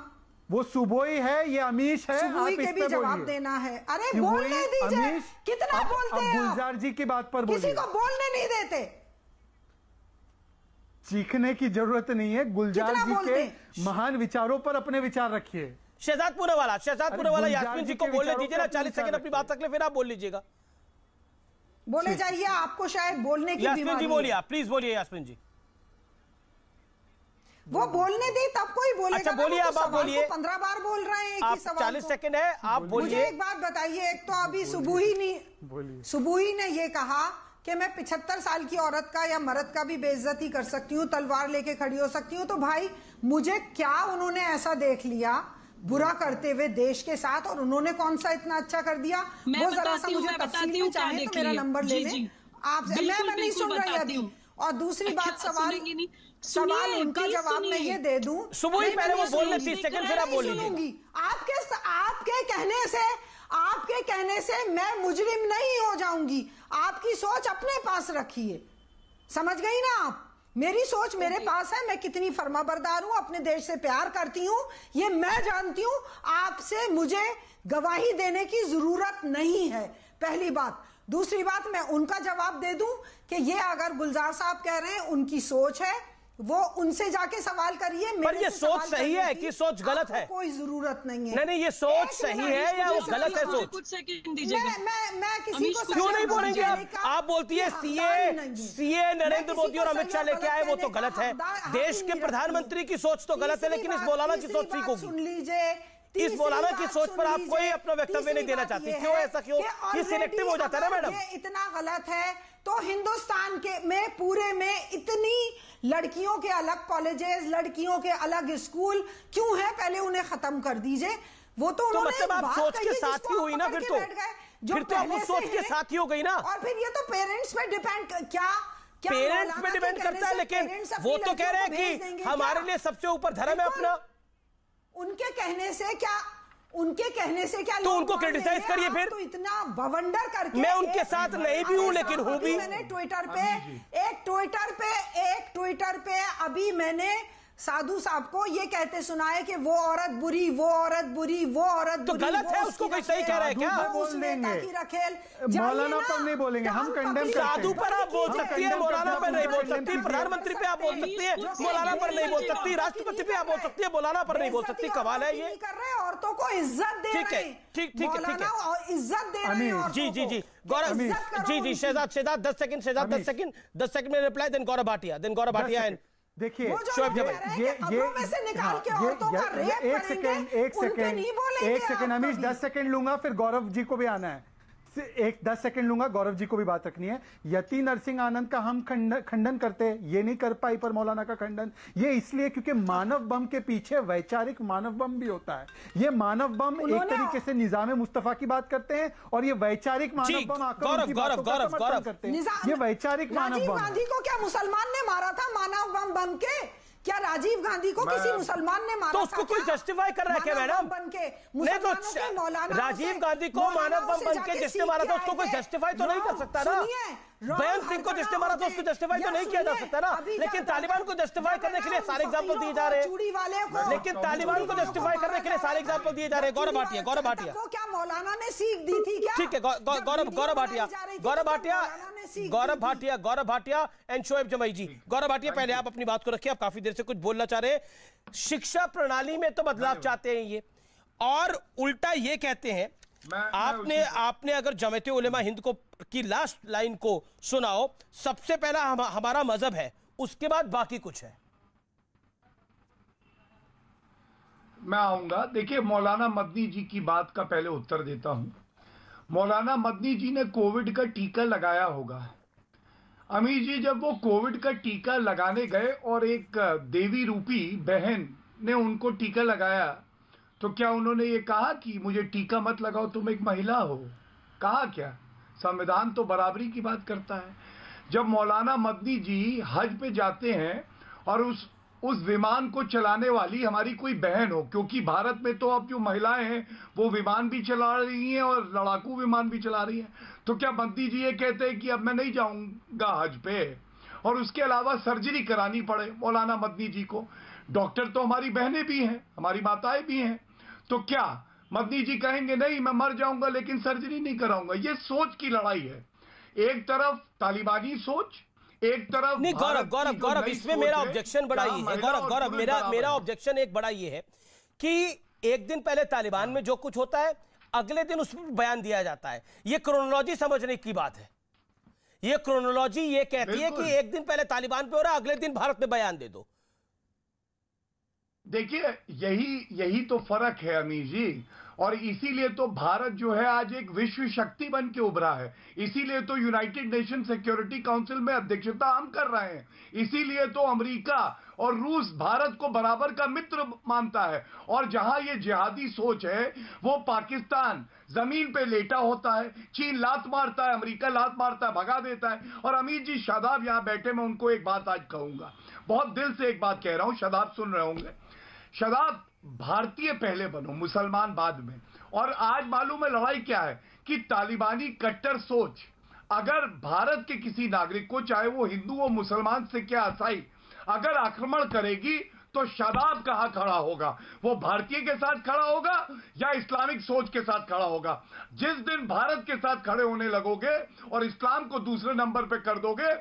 Speaker 14: वो सुबोई है, ये अमीश है, आप
Speaker 11: इस पे जवाब देना है। अरे बोलने दीजिए, कितना बोलते हैं?
Speaker 14: गुलजार जी की बात पर
Speaker 11: किसी को बोलने नहीं देते।
Speaker 14: चीखने की जरूरत नहीं है, गुलजार जी के महान विचारों पर अपने विचार रखिए।
Speaker 1: शहजाद पूनावाला यास्मीन जी को बोलने दीजिए ना, 40 सेकंड अपनी बात रख ले, फिर आप बोल लीजिएगा।
Speaker 11: बोले जाइए, आपको शायद बोलने की
Speaker 1: यास्मीन जी बोलिए, आप प्लीज बोलिए यास्मीन जी।
Speaker 11: वो बोलने दे तब कोई बोलेगा।
Speaker 1: अच्छा बोलिए, अब आप बोलिए।
Speaker 11: 15 बार बोल रहे हैं एक ही सवाल।
Speaker 1: 40 सेकंड है, आप बोलिए।
Speaker 11: मुझे एक बात बताइए, एक तो अभी सुबुही ने ये कहा कि मैं 75 साल की औरत का या मर्द का भी बेइज्जती कर सकती हूँ, तलवार लेके खड़ी हो सकती हूँ। तो भाई, मुझे क्या उन्होंने ऐसा देख लिया बुरा करते हुए देश के साथ, और उन्होंने कौन सा इतना अच्छा कर दिया? वो जरा सा मुझे तफसील में चाहे तो मेरा नंबर ले लें आप। मैं नहीं सुन रही अभी। और दूसरी बात, सवाल उनका जवाब मैं ये दे दूं,
Speaker 1: सुबह पहले वो बोलने 30 सेकंड फिर आप बोल लीजिए।
Speaker 11: आपके कहने से मैं मुजरिम नहीं हो जाऊंगी। आपकी सोच अपने पास रखिए, समझ गई ना आप? मेरी सोच मेरे पास है, मैं कितनी फर्माबरदार हूं, अपने देश से प्यार करती हूं, ये मैं जानती हूं। आपसे मुझे गवाही देने की जरूरत नहीं है, पहली बात। दूसरी बात, मैं उनका जवाब दे दूं कि ये अगर गुलजार साहब कह रहे हैं उनकी सोच है, वो उनसे जाके सवाल करिए।
Speaker 1: पर ये सोच सही है कि सोच गलत है?
Speaker 11: कोई जरूरत नहीं है।
Speaker 1: नहीं, ये सोच सही है या वो गलत है सोच?
Speaker 12: कुछ सेकंड दीजिएगा।
Speaker 11: मैं किसी को
Speaker 1: क्यों नहीं बोलेंगे आप बोलती है सीए नरेंद्र मोदी और अमित शाह लेके आए, वो तो गलत है। देश के प्रधानमंत्री की सोच तो गलत है, लेकिन इस मौलाना की सोच ठीक होगी।
Speaker 11: सुन लीजिए,
Speaker 1: इस मौलाना की सोच पर आप कोई अपना वक्तव्य नहीं देना चाहती, क्यों? ऐसा क्यों? ये सिलेक्टिव हो जाता है ना मैडम।
Speaker 11: ये इतना गलत है तो हिंदुस्तान के में पूरे में इतनी लड़कियों के अलग कॉलेजेस, लड़कियों के अलग स्कूल क्यों है? पहले उन्हें खत्म कर दीजिए। वो तो
Speaker 1: मतलब आप सोच के साथ ही हुई ना, फिर तो आप सोच के साथ ही हो गई ना।
Speaker 11: और फिर ये तो पेरेंट्स पे डिपेंड, क्या
Speaker 1: पेरेंट्स पे डिपेंड करता है, लेकिन वो तो कह रहे हैं कि हमारे लिए सबसे ऊपर धर्म है अपना।
Speaker 11: उनके कहने से क्या
Speaker 1: तो उनको क्रिटिसाइज करिए फिर।
Speaker 11: तो इतना बवंडर करके
Speaker 1: मैं उनके साथ नहीं भी हूं, लेकिन हूं भी।
Speaker 11: मैंने ट्विटर पे अभी मैंने साधु साहब को ये कहते सुना है कि वो औरत बुरी, वो औरत बुरी, वो औरत बुरी।
Speaker 1: तो गलत है, उसको कोई सही कह रहा है क्या?
Speaker 14: बोल देंगे, मौलाना पर नहीं बोलेंगे, हम कंडेम।
Speaker 1: साधु पर आप बोल सकती है, मौलाना पर नहीं बोल सकती। प्रधानमंत्री पे आप बोल सकती है, मौलाना पर नहीं बोल सकती। राष्ट्रपति पे आप बोल सकती है, मौलाना पर नहीं बोल सकती। कमाल है ये।
Speaker 11: कर रहे हैं औरतों को इज्जत दे रहे हैं।
Speaker 1: ठीक है,
Speaker 11: इज्जत दे रहे हैं।
Speaker 1: जी गौरव जी शहजाद 10 सेकंड में reply, then Gaurav Bhatia and
Speaker 14: देखिए एक सेकंड अमीश 10 सेकंड लूंगा, फिर गौरव जी को भी आना है। 10 सेकंड लूंगा, गौरव जी को भी बात रखनी है। यति नरसिंह आनंद का हम खंडन करते हैं, ये नहीं कर पाई, पर मौलाना का खंडन ये इसलिए क्योंकि मानव बम के पीछे वैचारिक मानव बम भी होता है। ये मानव बम एक तरीके से निजाम मुस्तफा की बात करते हैं, और ये वैचारिक मानव बम
Speaker 1: गौरव
Speaker 14: करते हैं। ये वैचारिक मानव बम।
Speaker 11: राजीव गांधी को क्या मुसलमान ने मारा था मानव बम बन के? क्या राजीव गांधी को किसी मुसलमान ने मारा?
Speaker 1: तो उसको कोई जस्टिफाई कर रहा है क्या मैडम? नहीं तो राजीव गांधी को मानव बम बन के जिसने मारा था उसको कोई जस्टिफाई तो नहीं कर सकता ना। बेन सिंह को जिसने मारा था उसको जस्टिफाई तो नहीं किया जा सकता ना। लेकिन तालिबान को जस्टिफाई करने के लिए सारे एग्जांपल दिए जा रहे हैं। लेकिन तालिबान को जस्टिफाई करने के लिए सारे एग्जांपल दिए जा रहे हैं। गौरव भाटिया
Speaker 11: को क्या मौलाना ने सीख दी थी क्या?
Speaker 1: ठीक है, गौरव भाटिया एंड शोएब जमई जी। गौरव भाटिया, पहले आप अपनी बात को रखिए, आप काफी देर से कुछ बोलना चाह रहे हैं। शिक्षा प्रणाली में तो बदलाव चाहते हैं ये, और उल्टा ये कहते हैं। आपने अगर जमात उलेमा हिंद को की लास्ट लाइन को सुनाओ, सबसे पहला हमारा मजहब है, उसके बाद बाकी कुछ है।
Speaker 10: मैं आऊंगा। देखिए, मौलाना मदनी जी की बात का पहले उत्तर देता हूं। मौलाना मदनी जी ने कोविड का टीका लगाया होगा। अमीर जी, जब वो कोविड का टीका लगाने गए और एक देवी रूपी बहन ने उनको टीका लगाया, तो क्या उन्होंने ये कहा कि मुझे टीका मत लगाओ, तुम एक महिला हो? कहा क्या? संविधान तो बराबरी की बात करता है। जब मौलाना मदनी जी हज पे जाते हैं और उस विमान को चलाने वाली हमारी कोई बहन हो, क्योंकि भारत में तो अब जो महिलाएं हैं वो विमान भी चला रही हैं और लड़ाकू विमान भी चला रही हैं, तो क्या मदनी जी ये कहते हैं कि अब मैं नहीं जाऊंगा हज पे, और उसके अलावा सर्जरी करानी पड़े मौलाना मदनी जी को? डॉक्टर तो हमारी बहनें भी हैं, हमारी माताएं भी हैं, तो क्या मदनी जी कहेंगे नहीं मैं मर जाऊंगा लेकिन सर्जरी नहीं कराऊंगा? ये सोच की लड़ाई है। एक तरफ तालिबानी सोच, एक तरफ
Speaker 1: नहीं। गौरव इसमें मेरा ऑब्जेक्शन बड़ा ये है। गौरव मेरा ऑब्जेक्शन एक बड़ा ये है कि एक दिन पहले तालिबान में जो कुछ होता है अगले दिन उस पर बयान दिया जाता है। ये क्रोनोलॉजी समझने की बात है। ये क्रोनोलॉजी ये कहती है कि एक दिन पहले तालिबान पे हो रहा है, अगले दिन भारत में बयान दे दो।
Speaker 10: देखिए, यही तो फर्क है अमीर जी, और इसीलिए तो भारत जो है आज एक विश्व शक्ति बन के उभरा है। इसीलिए तो यूनाइटेड नेशन सिक्योरिटी काउंसिल में अध्यक्षता हम कर रहे हैं। इसीलिए तो अमेरिका और रूस भारत को बराबर का मित्र मानता है। और जहां ये जिहादी सोच है वो पाकिस्तान जमीन पे लेटा होता है, चीन लात मारता है, अमेरिका लात मारता है, भगा देता है। और अमीर जी, शादाब यहां बैठे, मैं उनको एक बात आज कहूंगा, बहुत दिल से एक बात कह रहा हूं, शादाब सुन रहे होंगे। शादाब, भारतीय पहले बनो, मुसलमान बाद में। और आज मालूम है लड़ाई क्या है कि तालिबानी कट्टर सोच अगर भारत के किसी नागरिक को, चाहे वो हिंदू हो, मुसलमान, सिख या ईसाई, अगर आक्रमण करेगी तो शादाब कहां खड़ा होगा? वो भारतीय के साथ खड़ा होगा या इस्लामिक सोच के साथ खड़ा होगा? जिस दिन भारत के साथ खड़े होने लगोगे और इस्लाम को दूसरे नंबर पे कर दोगे,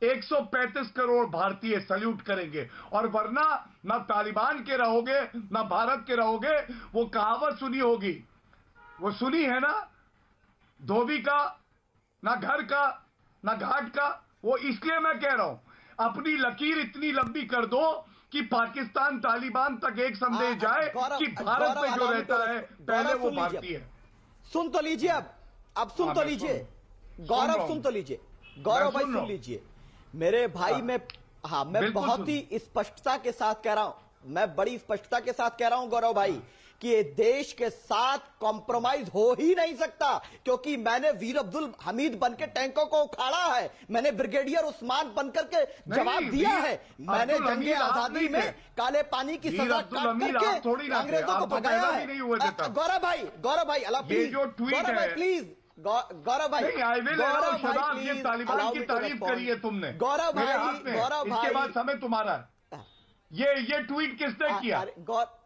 Speaker 10: 135 करोड़ भारतीय सल्यूट करेंगे। और वरना ना तालिबान के रहोगे ना भारत के रहोगे। वो कहावत सुनी होगी, वो सुनी है ना, धोबी का ना घर का ना घाट का। वो इसलिए मैं कह रहा हूं, अपनी लकीर इतनी लंबी कर दो कि पाकिस्तान तालिबान तक एक संदेश जाए कि भारत में जो रहता है पहले वो भारतीय है।
Speaker 9: सुन तो लीजिए, अब सुन तो लीजिए गौरव, सुन तो लीजिए गौरव भाई, सुन लीजिए मेरे भाई। मैं बहुत ही स्पष्टता के साथ कह रहा हूं, मैं बड़ी स्पष्टता के साथ कह रहा हूं गौरव भाई कि ये देश के साथ कॉम्प्रोमाइज हो ही नहीं सकता, क्योंकि मैंने वीर अब्दुल हमीद बनकर टैंकों को उखाड़ा है, मैंने ब्रिगेडियर उस्मान बनकर के जवाब दिया है, मैंने जंगे आजादी में काले पानी की सजा काट करके अंग्रेजों को भगाया है। गौरव भाई
Speaker 10: ये जो ट्वीट है,
Speaker 9: प्लीज गौरव भाई,
Speaker 10: ये तालिबान की तारीफ करी है तुमने
Speaker 9: गौरव भाई,
Speaker 10: इसके बाद समय तुम्हारा है। ये ट्वीट किसने किया?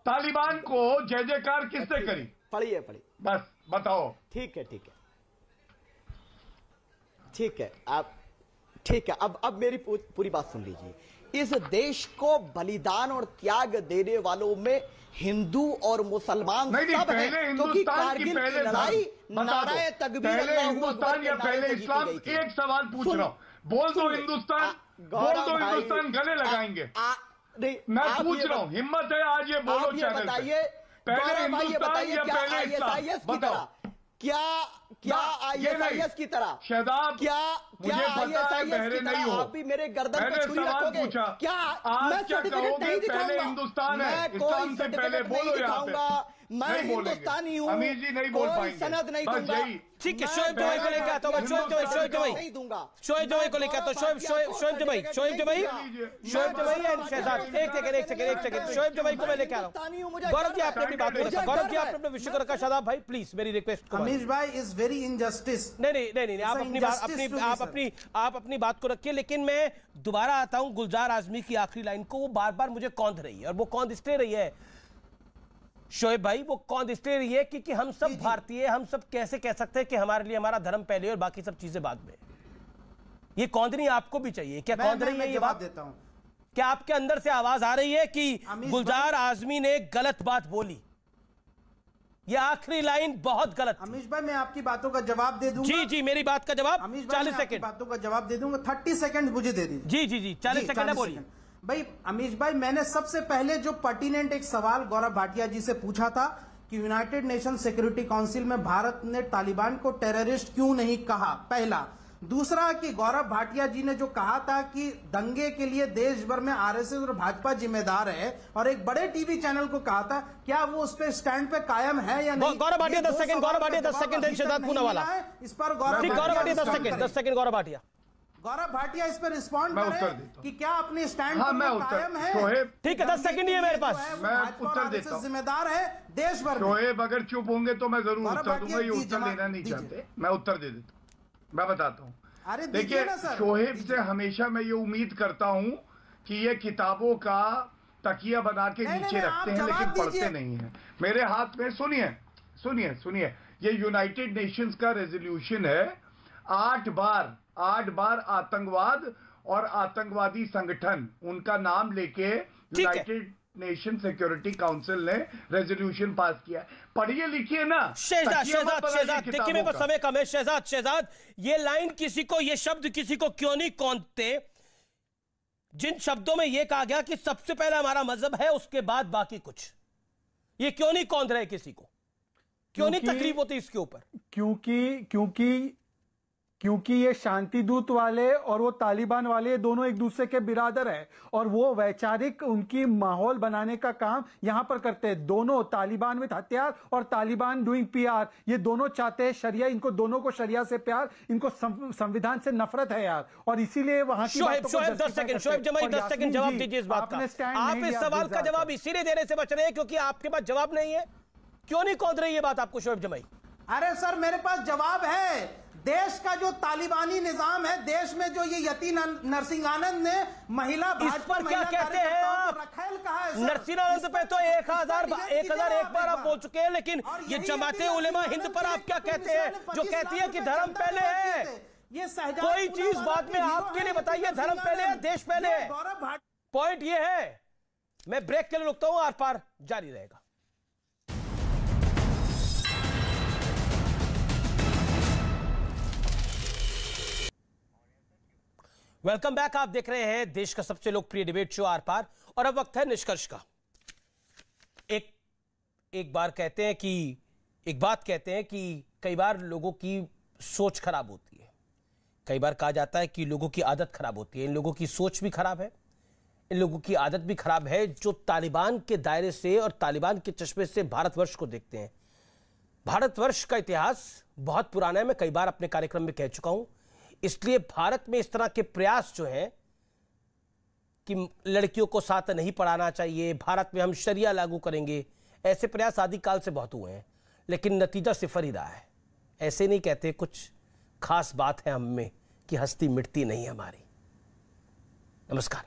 Speaker 10: तालिबान को जय जयकार किसने करी?
Speaker 9: पढ़िए
Speaker 10: बस बताओ।
Speaker 9: ठीक है आप, ठीक है, अब मेरी पूरी बात सुन लीजिए। इस देश को बलिदान और त्याग देने वालों में हिंदू और मुसलमान सब हैं, क्योंकि कारगिल की लड़ाई नाराए तकबीर
Speaker 10: पहले हिंदुस्तान या पहले इस्लाम? एक सवाल पूछ रहा हूं, बोल दो हिंदुस्तान, बोल दो हिंदुस्तान, गले लगाएंगे। मैं पूछ रहा हूं, हिम्मत है आज ये बोलो चैनल पे, पहले हिंदुस्तान या पहले इस्लाम? बताओ।
Speaker 9: क्या ISIS की तरह?
Speaker 10: शहजाद,
Speaker 9: क्या
Speaker 10: मुझे पता है बहरे नहीं हो,
Speaker 9: आप भी मेरे गर्दन पे छुरी रखोगे? क्या
Speaker 10: आज क्या कहोगे? पहले हिंदुस्तान है, इस्लाम से पहले बोलो यहाँ पे।
Speaker 9: मैं हिंदुस्तानी हूँ,
Speaker 10: अमीर जी नहीं बोल पाएंगे,
Speaker 9: सनद नहीं दूंगा।
Speaker 1: ठीक है, शोएब जवाई को लेकर आता हूँ, शोएब जवाई को लेकर आता हूँ, शोएब जवाई एंड शहजाद, एक सेकंड, शोएब जवाई को मैं लेकर आ रहा हूँ। गौरव जी आपने अपनी बात को रखा, गौरव जी आपने अपने विषय को रखा। शादाब भाई प्लीज मेरी रिक्वेस्ट।
Speaker 13: अमीश भाई इज वेरी इनजस्टिस।
Speaker 1: नहीं, आप अपनी बात को रखिए, लेकिन मैं दोबारा आता हूँ गुलजार आजमी की आखिरी लाइन को। वो बार बार मुझे कौंध रही है, और वो कौंध इसलिए रही है शोएब भाई, वो कौन इसलिए रही है क्योंकि हम सब भारतीय, हम सब कैसे कह सकते हैं कि हमारे लिए हमारा धर्म पहले और बाकी सब चीजें बाद में। ये कौंधनी आपको भी चाहिए क्या? कौंध रही है ये बात?
Speaker 13: देता हूं।
Speaker 1: क्या आपके अंदर से आवाज आ रही है कि गुलजार आजमी ने गलत बात बोली? ये आखिरी लाइन बहुत गलत।
Speaker 13: अमीश भाई मैं आपकी बातों का जवाब दे दूंगा।
Speaker 1: जी मेरी बात का जवाब 40 सेकंड,
Speaker 13: बातों का जवाब दे दूंगा। 30 सेकंड मुझे दे दीजिए।
Speaker 1: जी 40 सेकंड बोलिए।
Speaker 13: भाई अमीश भाई, मैंने सबसे पहले जो पर्टिनेंट एक सवाल गौरव भाटिया जी से पूछा था कि यूनाइटेड नेशन सिक्योरिटी काउंसिल में भारत ने तालिबान को टेररिस्ट क्यों नहीं कहा, पहला। दूसरा कि गौरव भाटिया जी ने जो कहा था कि दंगे के लिए देश भर में आरएसएस और भाजपा जिम्मेदार है, और एक बड़े टीवी चैनल को कहा था, क्या वो उस पे स्टैंड पे कायम है या नहीं?
Speaker 1: गौरव भाटिया 10 सेकंड, गौरव भाटिया 10 सेकंड, शहजाद पूनावाला
Speaker 13: इस पर गौरव
Speaker 1: भाटिया 10 सेकंड, गौरव
Speaker 13: भाटिया इस पर रिस्पॉन्ड करें कि क्या अपने स्टैंड पर कायम है?
Speaker 1: ठीक है, 10 सेकंड ही है मेरे पास,
Speaker 10: मैं उत्तर देता हूं।
Speaker 13: जिम्मेदार है देश भर।
Speaker 10: शोएब अगर चुप होंगे तो मैं जरूर उत्तर दूंगा, ये उत्तर लेना नहीं चाहते, मैं उत्तर दे देता हूं। मैं बताता हूं, देखिए शोएब से हमेशा मैं ये उम्मीद करता हूं कि ये किताबों का तकिया बना के नीचे रखते हैं लेकिन पढ़ते नहीं है। मेरे हाथ में सुनिए, ये यूनाइटेड नेशंस का रेजोल्यूशन है। 8 बार आतंकवाद और आतंकवादी संगठन उनका नाम लेके यूनाइटेड नेशन सिक्योरिटी काउंसिल ने रेजोल्यूशन पास किया। पढ़िए लिखिए ना।
Speaker 1: शहजाद देखिए मेरे पास समय कम है। शहजाद ये लाइन किसी को, ये शब्द किसी को क्यों नहीं कौंधते, जिन शब्दों में यह कहा गया कि सबसे पहले हमारा मजहब है उसके बाद बाकी कुछ, ये क्यों नहीं कौंध रहे किसी को? क्यों नहीं तकलीफ होती इसके ऊपर?
Speaker 14: क्योंकि ये शांति दूत वाले और वो तालिबान वाले दोनों एक दूसरे के बिरादर है, और वो वैचारिक उनकी माहौल बनाने का काम यहां पर करते हैं। दोनों तालिबान विद हथियार और तालिबान डूइंग PR, ये दोनों चाहते हैं शरिया, इनको दोनों को शरिया से प्यार, इनको संविधान से नफरत है यार, और इसीलिए वहां की
Speaker 1: शोएब 10 सेकंड, शोएब जमाई 10 सेकंड जवाब दीजिए इस बात का। आप इस सवाल का जवाब इसीलिए देने से बच रहे हैं क्योंकि आपके पास जवाब नहीं है। क्यों नहीं कौंध रही ये बात आपको शोएब जमाई?
Speaker 13: अरे सर मेरे पास जवाब है। देश का जो तालिबानी निजाम है, देश में जो ये यति नरसिंहानंद ने महिला
Speaker 1: इस पर क्या कहते हैं आप? नरसिंहानंद पे तो 1001 बार आप बोल चुके हैं, लेकिन ये जमाते उलेमा हिंद पर आप क्या कहते हैं, जो कहती है कि धर्म पहले है?
Speaker 13: ये
Speaker 1: कोई चीज बाद में आपके लिए बताइए, धर्म पहले है, देश पहले है। पॉइंट ये है। मैं ब्रेक के लिए रुकता हूं, आर पार जारी रहेगा। Welcome back. आप देख रहे हैं देश का सबसे लोकप्रिय डिबेट शो आर पार, और अब वक्त है निष्कर्ष का। एक बात कहते हैं कि कई बार लोगों की सोच खराब होती है, कई बार कहा जाता है कि लोगों की आदत खराब होती है। इन लोगों की सोच भी खराब है, इन लोगों की आदत भी खराब है, जो तालिबान के दायरे से और तालिबान के चश्मे से भारतवर्ष को देखते हैं। भारतवर्ष का इतिहास बहुत पुराना है, मैं कई बार अपने कार्यक्रम में कह चुका हूं। इसलिए भारत में इस तरह के प्रयास जो हैं कि लड़कियों को साथ नहीं पढ़ाना चाहिए, भारत में हम शरिया लागू करेंगे, ऐसे प्रयास आदिकाल से बहुत हुए हैं, लेकिन नतीजा सिफर ही रहा है। ऐसे नहीं कहते कुछ खास बात है हम में कि हस्ती मिटती नहीं हमारी। नमस्कार।